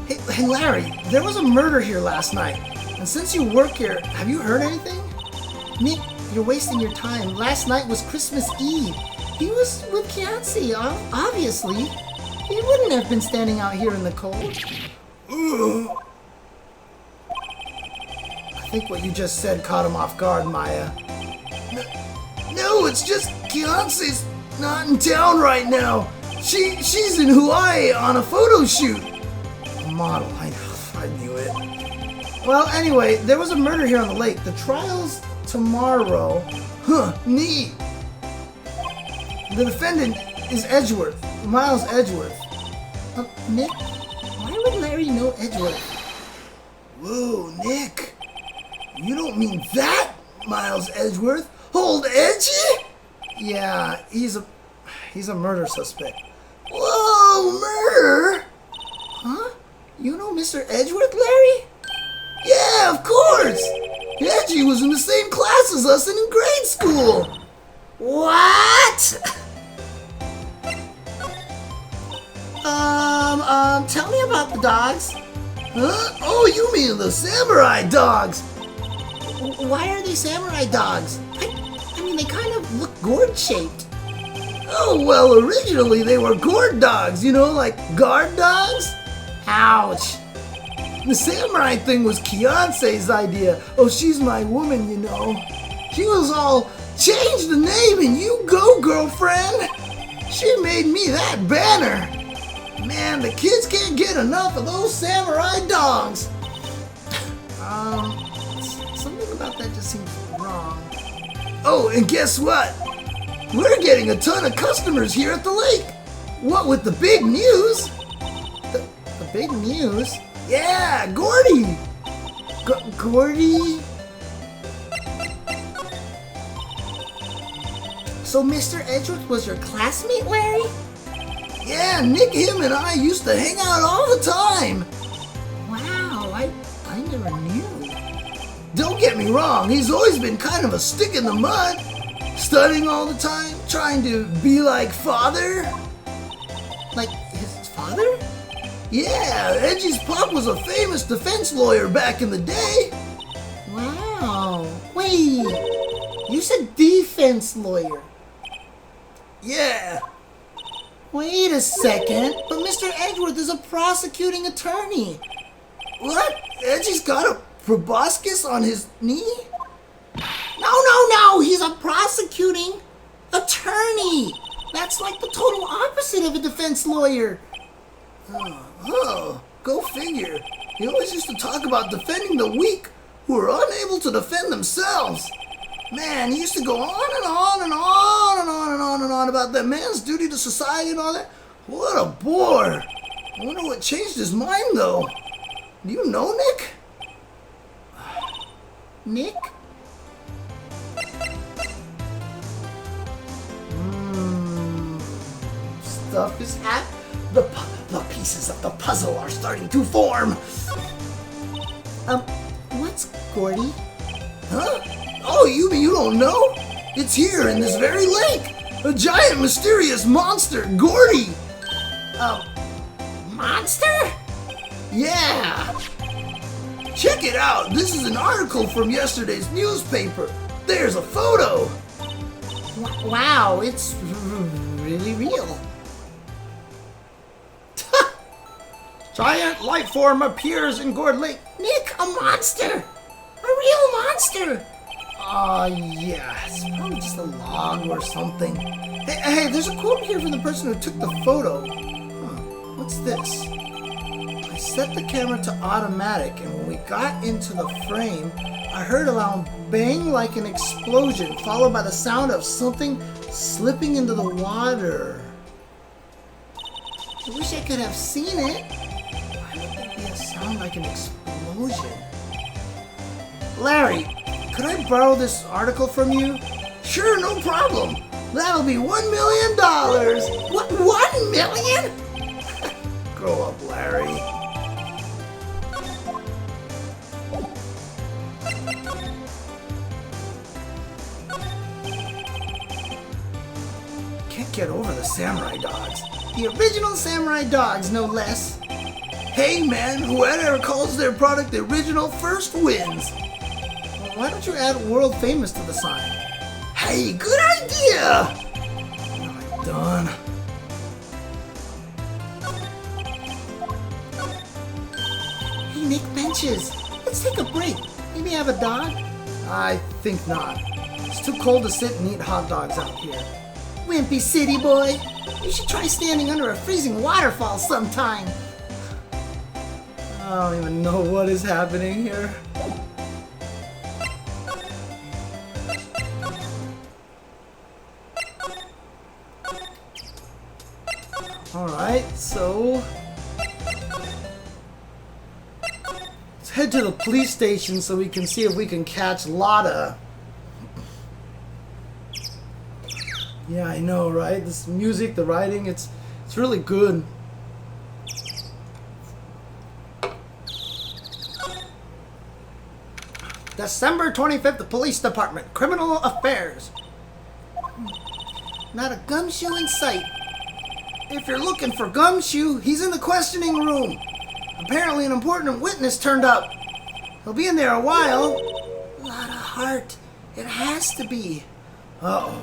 Hey, Larry, there was a murder here last night. And since you work here, have you heard anything? Nick, you're wasting your time. Last night was Christmas Eve. He was with Beyonce, obviously. He wouldn't have been standing out here in the cold. I think what you just said caught him off guard, Maya. No, it's just Beyonce's not in town right now. She's in Hawaii on a photo shoot. A model, I knew it. Well, anyway, there was a murder here on the lake. The trial's tomorrow. Huh, neat. The defendant is Edgeworth, Miles Edgeworth. Nick, why would Larry know Edgeworth? Whoa, Nick. You don't mean that, Miles Edgeworth? Old Edgy? Yeah, he's a murder suspect. Whoa, murder? Huh? You know Mr. Edgeworth, Larry? Yeah, of course. Edgy was in the same class as us and in grade school. What? Tell me about the dogs. Huh? Oh, you mean the samurai dogs? Why are they samurai dogs? I mean, they kind of look gourd-shaped. Oh, well, originally they were gourd dogs, you know, like guard dogs? Ouch. The samurai thing was Beyonce's idea. Oh, she's my woman, you know. She was all, change the name and you go, girlfriend. She made me that banner. Man, the kids can't get enough of those samurai dogs. Something about that just seems wrong. Oh, and guess what? We're getting a ton of customers here at the lake. What with the big news? The big news? Yeah, Gordy. Gordy? So Mr. Edgeworth was your classmate, Larry? Yeah, Nick, him, and I used to hang out all the time. Wow, I get me wrong, he's always been kind of a stick in the mud. Studying all the time, trying to be like father. Like his father? Yeah, Edgy's pop was a famous defense lawyer back in the day. Wow. Wait, you said defense lawyer. Yeah. Wait a second, but Mr. Edgeworth is a prosecuting attorney. What? Edgy's got a proboscis on his knee? No, he's a prosecuting attorney. That's like the total opposite of a defense lawyer. Oh, go figure. He always used to talk about defending the weak who are unable to defend themselves. Man, he used to go on and on and on and on and on and on about that man's duty to society and all that. What a bore. I wonder what changed his mind, though. Do you know Nick? Nick? Stuff is the pieces of the puzzle are starting to form. What's Gordy? Huh? Oh, you don't know? It's here in this very lake. A giant mysterious monster, Gordy. Monster? Yeah. Check it out. This is an article from yesterday's newspaper. There's a photo. Wow, it's really real. Giant life form appears in Gourd Lake. Nick, a monster! A real monster! Yeah, it's probably just a log or something. Hey, there's a quote here from the person who took the photo. What's this? I set the camera to automatic, and when we got into the frame, I heard a loud bang like an explosion, followed by the sound of something slipping into the water. I wish I could have seen it. Why would there be a sound like an explosion? Larry, could I borrow this article from you? Sure, no problem. That'll be $1 million. What, 1 million? Grow up, Larry. Can't get over the samurai dogs. The original samurai dogs, no less. Hey man, whoever calls their product the original first wins. Why don't you add world famous to the sign? Hey, good idea! Am I done? Hey, Nick benches. Let's take a break. Maybe have a dog? I think not. It's too cold to sit and eat hot dogs out here. Wimpy city boy. You should try standing under a freezing waterfall sometime. I don't even know what is happening here. Alright, so let's head to the police station so we can see if we can catch Lotta. Yeah, I know, right? This music, the writing, it's really good. December 25th, the police department, criminal affairs. Not a gumshoe in sight. If you're looking for Gumshoe, he's in the questioning room. Apparently an important witness turned up. He'll be in there a while. Lotta Hart. It has to be. Uh-oh.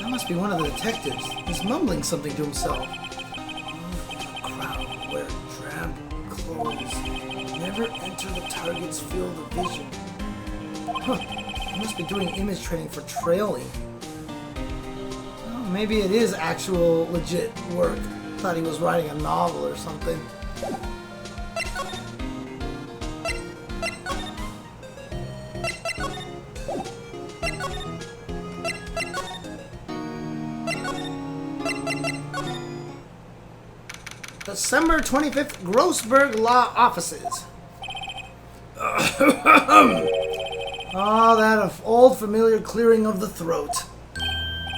That must be one of the detectives. He's mumbling something to himself. Crowd, wear drab clothes. Never enter the target's field of vision. Huh. He must be doing image training for trailing. Oh, maybe it is actual legit work. Thought he was writing a novel or something. December 25th, Grossberg Law Offices. Oh, that old familiar clearing of the throat.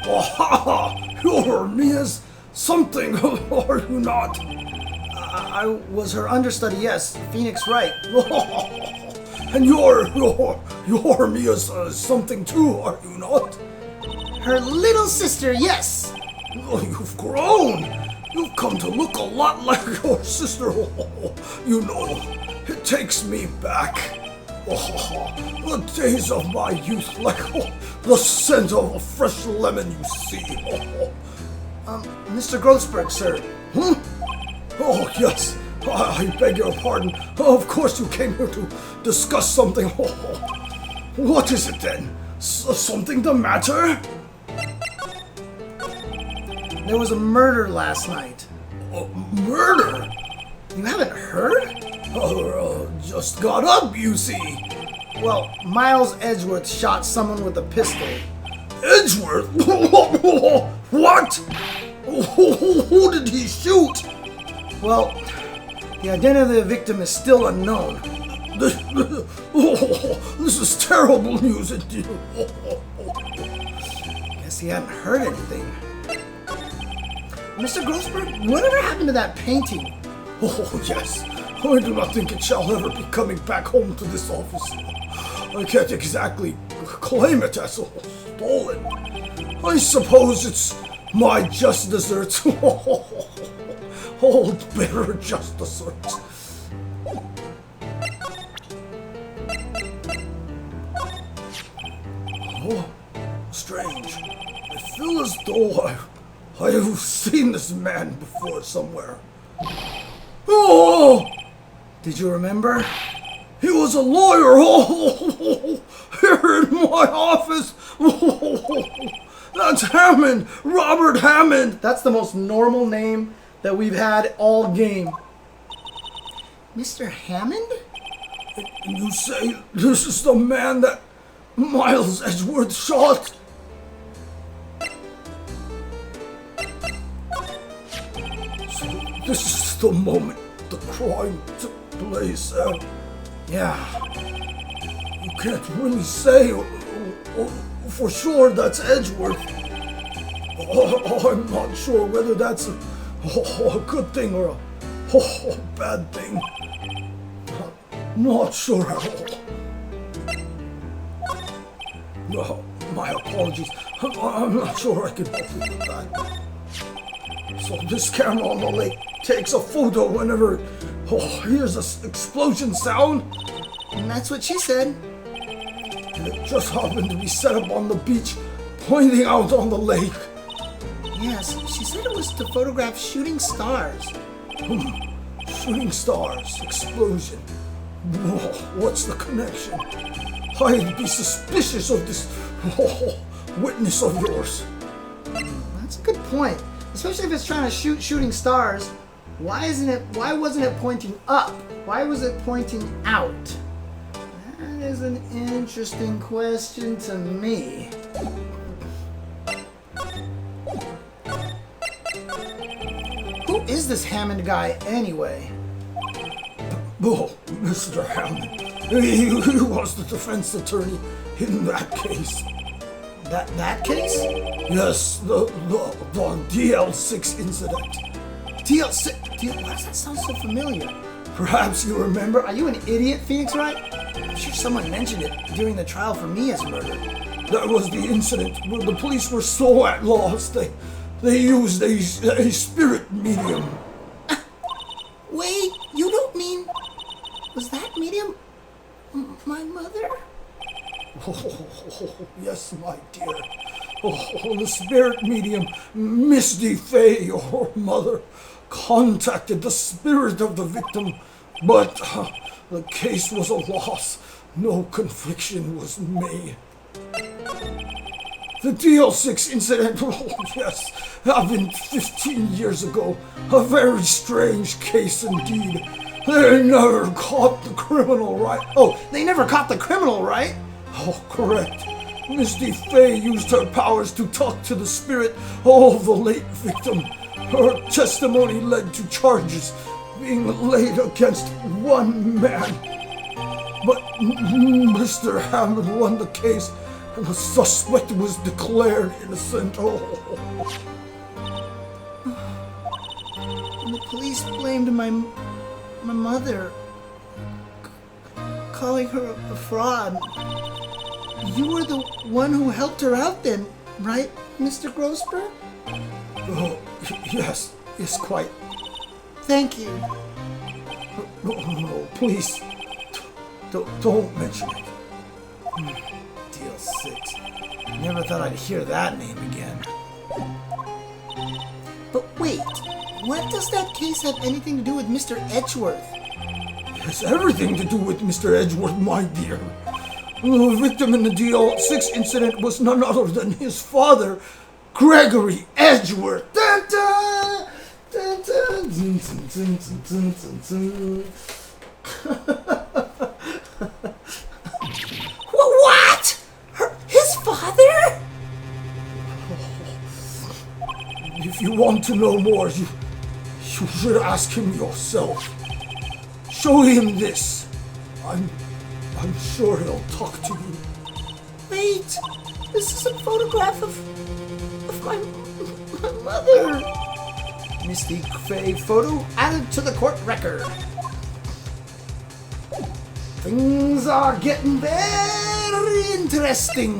Oh, your miss. something, are you not? I was her understudy, yes, Phoenix Wright. And you're me as something too, are you not? Her little sister, yes. Oh, you've grown. You've come to look a lot like your sister. You know, it takes me back. The days of my youth, like the scent of a fresh lemon you see. Mr. Grossberg, sir. Oh, yes. I beg your pardon. Of course you came here to discuss something. What is it then? Something the matter? There was a murder last night. Murder? You haven't heard? Just got up, you see. Well, Miles Edgeworth shot someone with a pistol. Edgeworth? What? Who did he shoot? Well, the identity of the victim is still unknown. This is terrible news indeed. Guess he hadn't heard anything. Mr. Grossberg, whatever happened to that painting? Oh, yes. I do not think it shall ever be coming back home to this office. I can't exactly claim it as stolen. I suppose it's my just desserts. Oh, bitter just desserts. Oh, strange. I feel as though I have seen this man before somewhere. Oh! Did you remember? He was a lawyer! Oh, here in my office! Oh, that's Hammond! Robert Hammond! That's the most normal name that we've had all game. Mr. Hammond? You say this is the man that Miles Edgeworth shot? So this is the moment the crime took place. Yeah. You can't really say for sure that's Edgeworth. I'm not sure whether that's a good thing or a bad thing. Not sure at all. No, my apologies. I'm not sure I can help you with that. So this camera on the lake takes a photo whenever it hears an explosion sound. And that's what she said. And it just happened to be set up on the beach, pointing out on the lake. Yes, she said it was to photograph shooting stars. Shooting stars, explosion. Whoa, what's the connection? I'd be suspicious of this witness of yours. That's a good point. Especially if it's trying to shoot shooting stars. Why wasn't it pointing up? Why was it pointing out? That is an interesting question to me. Who is this Hammond guy anyway? Oh, Mr. Hammond. He was the defense attorney in that case. That case? Yes, the DL6 incident. DL6? Why does that sound so familiar? Perhaps you remember? Are you an idiot, Phoenix Wright? I'm sure someone mentioned it during the trial for me as murdered. That was the incident where the police were so at loss they used a spirit medium. Wait, you don't mean... Was that medium my mother? Oh, yes, my dear. Oh, the spirit medium, Misty Fay, your mother, contacted the spirit of the victim, but the case was a loss. No conviction was made. The DL6 incident, oh yes, happened 15 years ago. A very strange case indeed. They never caught the criminal, right? Oh, they never caught the criminal, right? Oh, correct. Misty Fay used her powers to talk to the spirit of the late victim. Her testimony led to charges being laid against one man. But Mr. Hammond won the case, and the suspect was declared innocent. Oh. the police blamed my mother, calling her a fraud. You were the one who helped her out then, right, Mr. Grossberg? Oh, yes, quite. Thank you. No, please, don't mention it. Deal 6. Never thought I'd hear that name again. But wait, what does that case have anything to do with Mr. Edgeworth? It has everything to do with Mr. Edgeworth, my dear. The victim in the DL6 incident was none other than his father, Gregory Edgeworth. Dun, dun, dun, dun, dun, dun, dun, dun, dun. What? His father? If you want to know more, you should ask him yourself. Show him this. I'm sure he'll talk to you. Wait, this is a photograph of my mother. Mystique Faye photo added to the court record. Things are getting very interesting.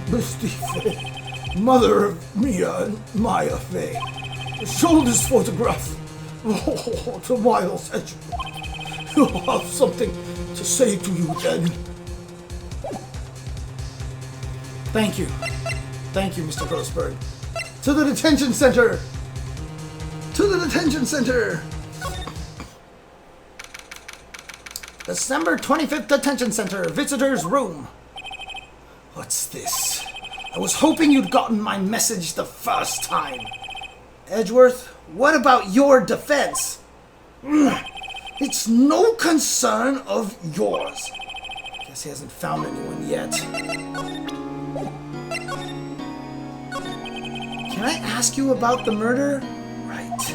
Mystique Faye, mother of Mia and Maya Faye, show this photograph to Miles Edgeworth. He'll have something to say to you then. Thank you. Thank you, Mr. Grossberg. To the detention center! To the detention center! December 25th detention center, visitor's room. What's this? I was hoping you'd gotten my message the first time. Edgeworth, what about your defense? It's no concern of yours. Guess he hasn't found anyone yet. Can I ask you about the murder? Right.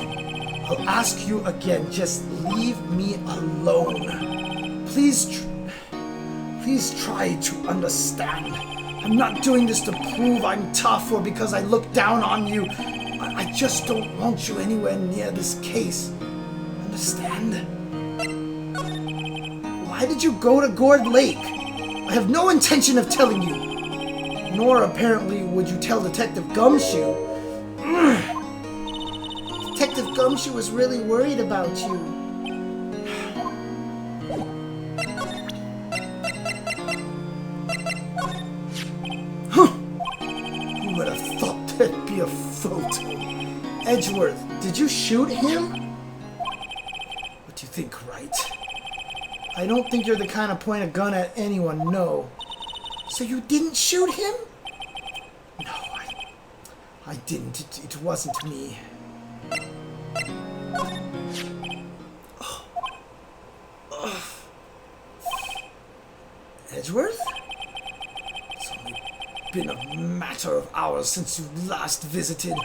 I'll ask you again. Just leave me alone. Please try to understand. I'm not doing this to prove I'm tough or because I look down on you. I just don't want you anywhere near this case. Understand? Why did you go to Gourd Lake? I have no intention of telling you. Nor apparently would you tell Detective Gumshoe. Detective Gumshoe was really worried about you. Who would have thought there'd be a photo? Edgeworth, did you shoot him? What do you think, Wright? I don't think you're the kind of point a gun at anyone, no. So you didn't shoot him? No, I didn't. It wasn't me. Edgeworth? It's only been a matter of hours since you last visited.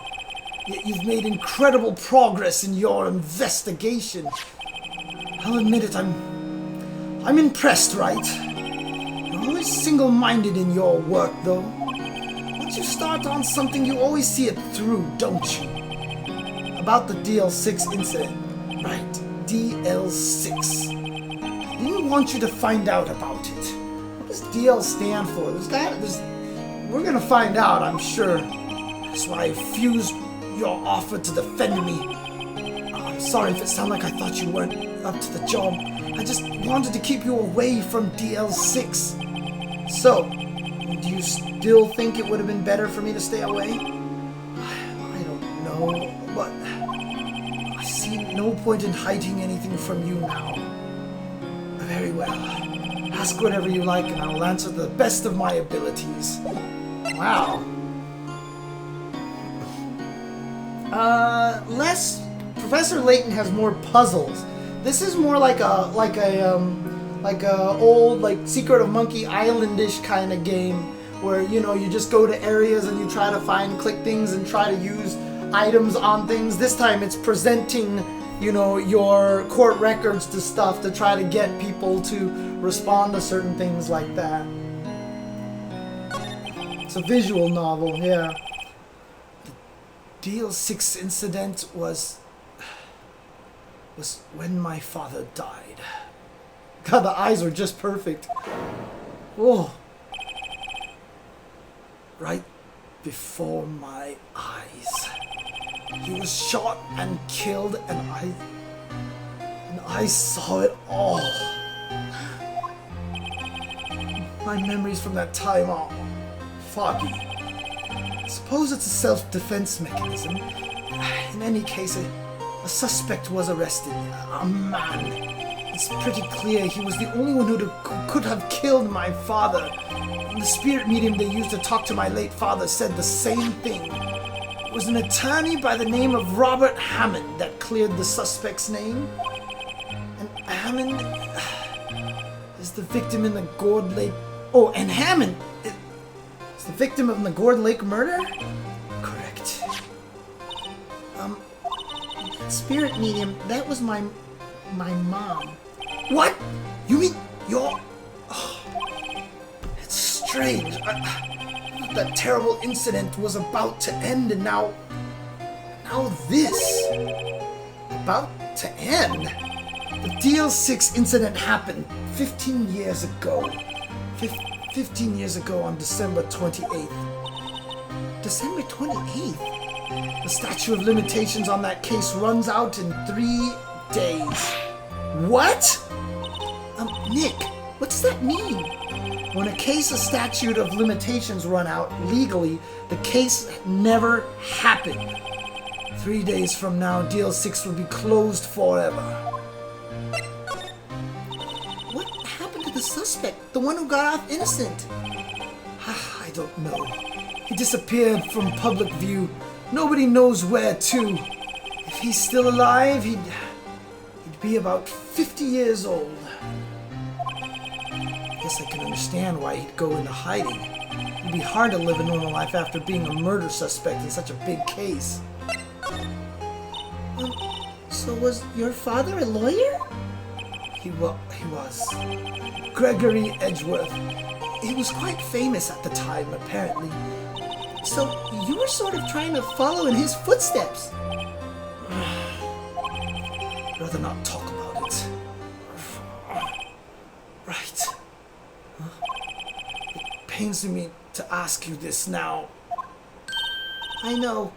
Yet you've made incredible progress in your investigation. I'll admit it, I'm impressed, Wright. You're always single-minded in your work, though. Once you start on something, you always see it through, don't you? About the DL6 incident. Right, DL6. I didn't want you to find out about it. What does DL stand for? We're gonna find out, I'm sure. That's why I refused your offer to defend me. I'm sorry if it sounded like I thought you weren't up to the job. I just wanted to keep you away from DL6. So, do you still think it would have been better for me to stay away? I don't know, but I see no point in hiding anything from you now. Very well. Ask whatever you like and I'll answer to the best of my abilities. Wow. Professor Layton has more puzzles. This is more like a old Secret of Monkey Islandish kind of game where you just go to areas and you try to click things and try to use items on things. This time it's presenting your court records to stuff to try to get people to respond to certain things like that. It's a visual novel, yeah. Deal 6 incident was when my father died. God, the eyes were just perfect. Oh. Right before my eyes. He was shot and killed, and I saw it all. My memories from that time are foggy. I suppose it's a self-defense mechanism. In any case, a suspect was arrested. A man. It's pretty clear he was the only one who could have killed my father. The spirit medium they used to talk to my late father said the same thing. It was an attorney by the name of Robert Hammond that cleared the suspect's name. And Hammond is the victim in the Gourd Lake... Oh, and Hammond is the victim of the Gourd Lake murder? Correct. Spirit medium, that was my mom. What? You mean you're... Oh, it's strange. That terrible incident was about to end, and now this. About to end? The Deal 6 incident happened 15 years ago. 15 years ago on December 28th. December 28th? The statute of limitations on that case runs out in 3 days. What? Nick, what does that mean? When a case's statute of limitations run out legally, the case never happened. 3 days from now, Deal 6 will be closed forever. What happened to the suspect? The one who got off innocent? I don't know. He disappeared from public view. Nobody knows where to. If he's still alive, he'd be about 50 years old. Guess I can understand why he'd go into hiding. It'd be hard to live a normal life after being a murder suspect in such a big case. So was your father a lawyer? He was. Gregory Edgeworth. He was quite famous at the time, apparently. So you were sort of trying to follow in his footsteps. I'd rather not talk about it. Right. It pains me to ask you this now. I know.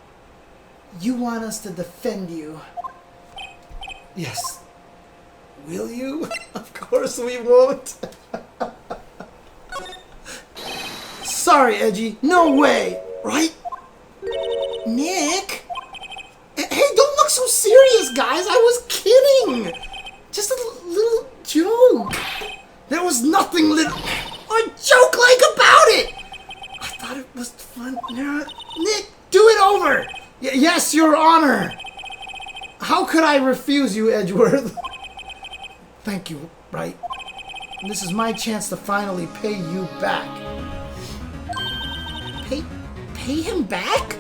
You want us to defend you. Yes. Will you? Of course we won't. Sorry, Edgy. No way. Right? Nick? Hey, don't look so serious, guys. I was kidding. Just a little joke. There was nothing little... A joke-like about it. I thought it was fun. Nick, do it over. Yes, Your Honor. How could I refuse you, Edgeworth? Thank you, Wright. This is my chance to finally pay you back. Pay him back?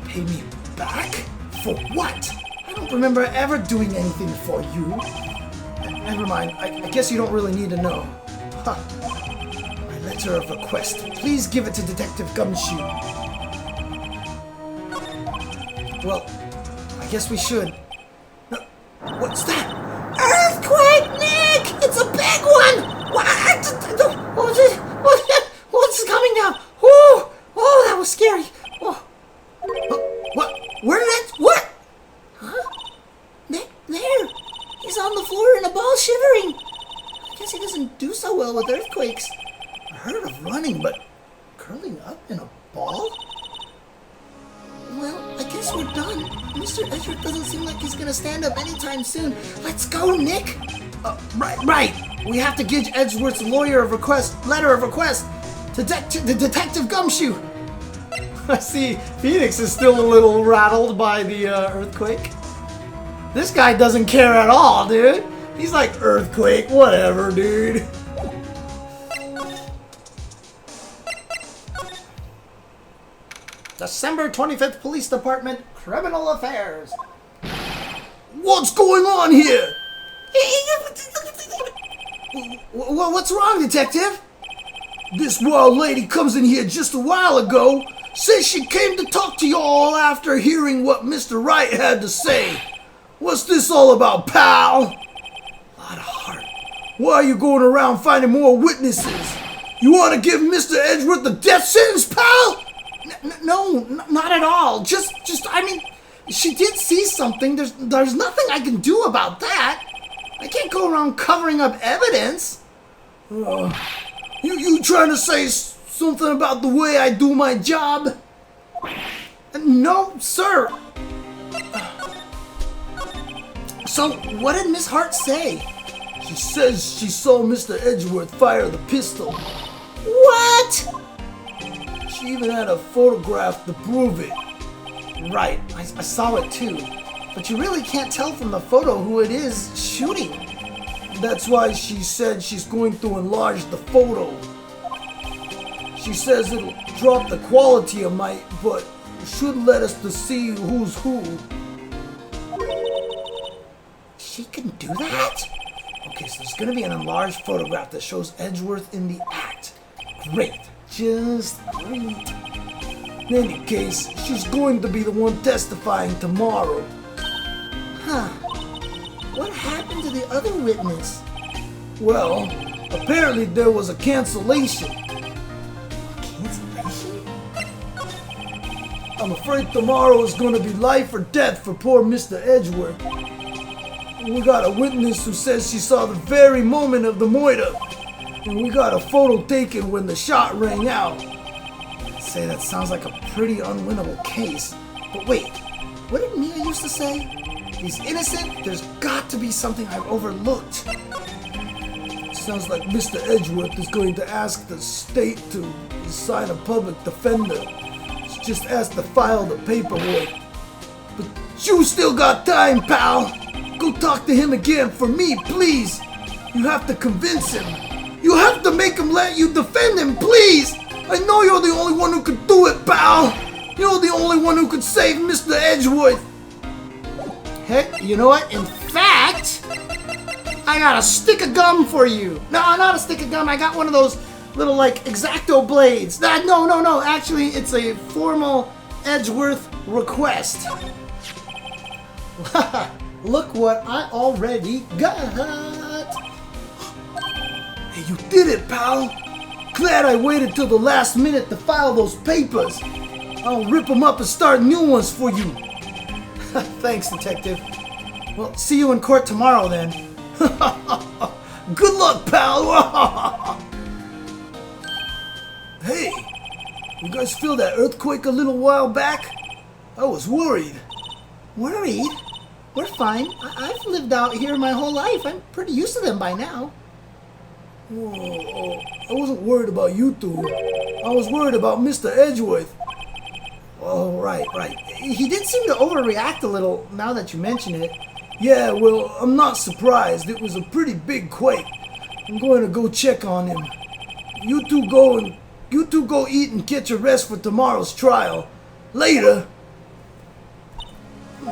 Pay me back? For what? I don't remember ever doing anything for you. Never mind. I guess you don't really need to know. Huh. My letter of request. Please give it to Detective Gumshoe. Well, I guess we should. No, what's that? Earthquake, Nick! It's a big one! What's coming down? Oh, that was scary. Oh. What? Where did it? What? Huh? There. He's on the floor in a ball shivering. I guess he doesn't do so well with earthquakes. I heard of running, but curling up in a ball? Well, I guess we're done. Mr. Edgeworth doesn't seem like he's gonna stand up anytime soon. Let's go, Nick! Right. We have to give Edgeworth's letter of request to Detective Gumshoe. I see Phoenix is still a little rattled by the earthquake. This guy doesn't care at all, dude. He's like, earthquake, whatever, dude. December 25th Police Department, Criminal Affairs. What's going on here? What's wrong, Detective? This wild lady comes in here just a while ago. Says she came to talk to y'all after hearing what Mr. Wright had to say. What's this all about, pal? Lot of heart. Why are you going around finding more witnesses? You want to give Mr. Edgeworth the death sentence, pal? No, not at all. Just, I mean, she did see something. There's nothing I can do about that. I can't go around covering up evidence. You trying to say something about the way I do my job? No, sir. So, what did Miss Hart say? She says she saw Mr. Edgeworth fire the pistol. What? She even had a photograph to prove it. Right, I saw it too. But you really can't tell from the photo who it is shooting. That's why she said she's going to enlarge the photo. She says it'll drop the quality a mite, but should let us to see who's who. She can do that? Okay, so there's gonna be an enlarged photograph that shows Edgeworth in the act. Great, just great. In any case, she's going to be the one testifying tomorrow. Huh. What happened to the other witness? Well, apparently there was a cancellation. Cancellation? I'm afraid tomorrow is going to be life or death for poor Mr. Edgeworth. We got a witness who says she saw the very moment of the murder. And we got a photo taken when the shot rang out. I'd say that sounds like a pretty unwinnable case. But wait, what did Mia used to say? He's innocent, there's got to be something I've overlooked. Sounds like Mr. Edgeworth is going to ask the state to assign a public defender. He's just asked to file the paperwork. But you still got time, pal. Go talk to him again for me, please. You have to convince him. You have to make him let you defend him, please. I know you're the only one who could do it, pal. You're the only one who could save Mr. Edgeworth. Heck, you know what? In fact, I got a stick of gum for you. No, not a stick of gum. I got one of those little, like, X-Acto blades. No. Actually, it's a formal Edgeworth request. Look what I already got. Hey, you did it, pal. Glad I waited till the last minute to file those papers. I'll rip them up and start new ones for you. Thanks, Detective. Well, see you in court tomorrow, then. Good luck, pal. Hey, you guys feel that earthquake a little while back? I was worried. Worried? We're fine. I've lived out here my whole life. I'm pretty used to them by now. Whoa, I wasn't worried about you two. I was worried about Mr. Edgeworth. Oh, right. He did seem to overreact a little now that you mention it. Yeah, well, I'm not surprised. It was a pretty big quake. I'm going to go check on him. You two go eat and get your rest for tomorrow's trial. Later. I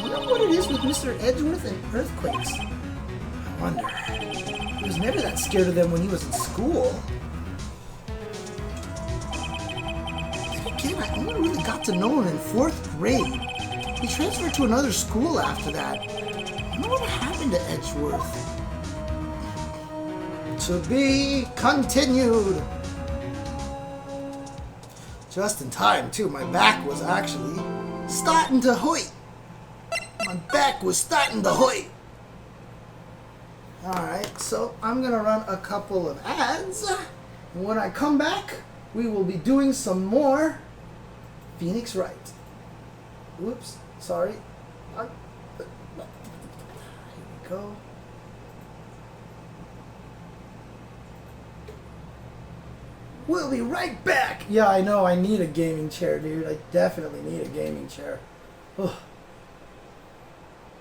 wonder what it is with Mr. Edgeworth and earthquakes. I wonder. He was never that scared of them when he was in school. Again, I only really got to know him in 4th grade. He transferred to another school after that. I wonder what happened to Edgeworth. To be continued. Just in time, too. My back was actually starting to hurt. Alright, so I'm going to run a couple of ads. And when I come back, we will be doing some more Phoenix Wright. Whoops, sorry. Here we go. We'll be right back. Yeah, I know. I need a gaming chair, dude. I definitely need a gaming chair. Ugh.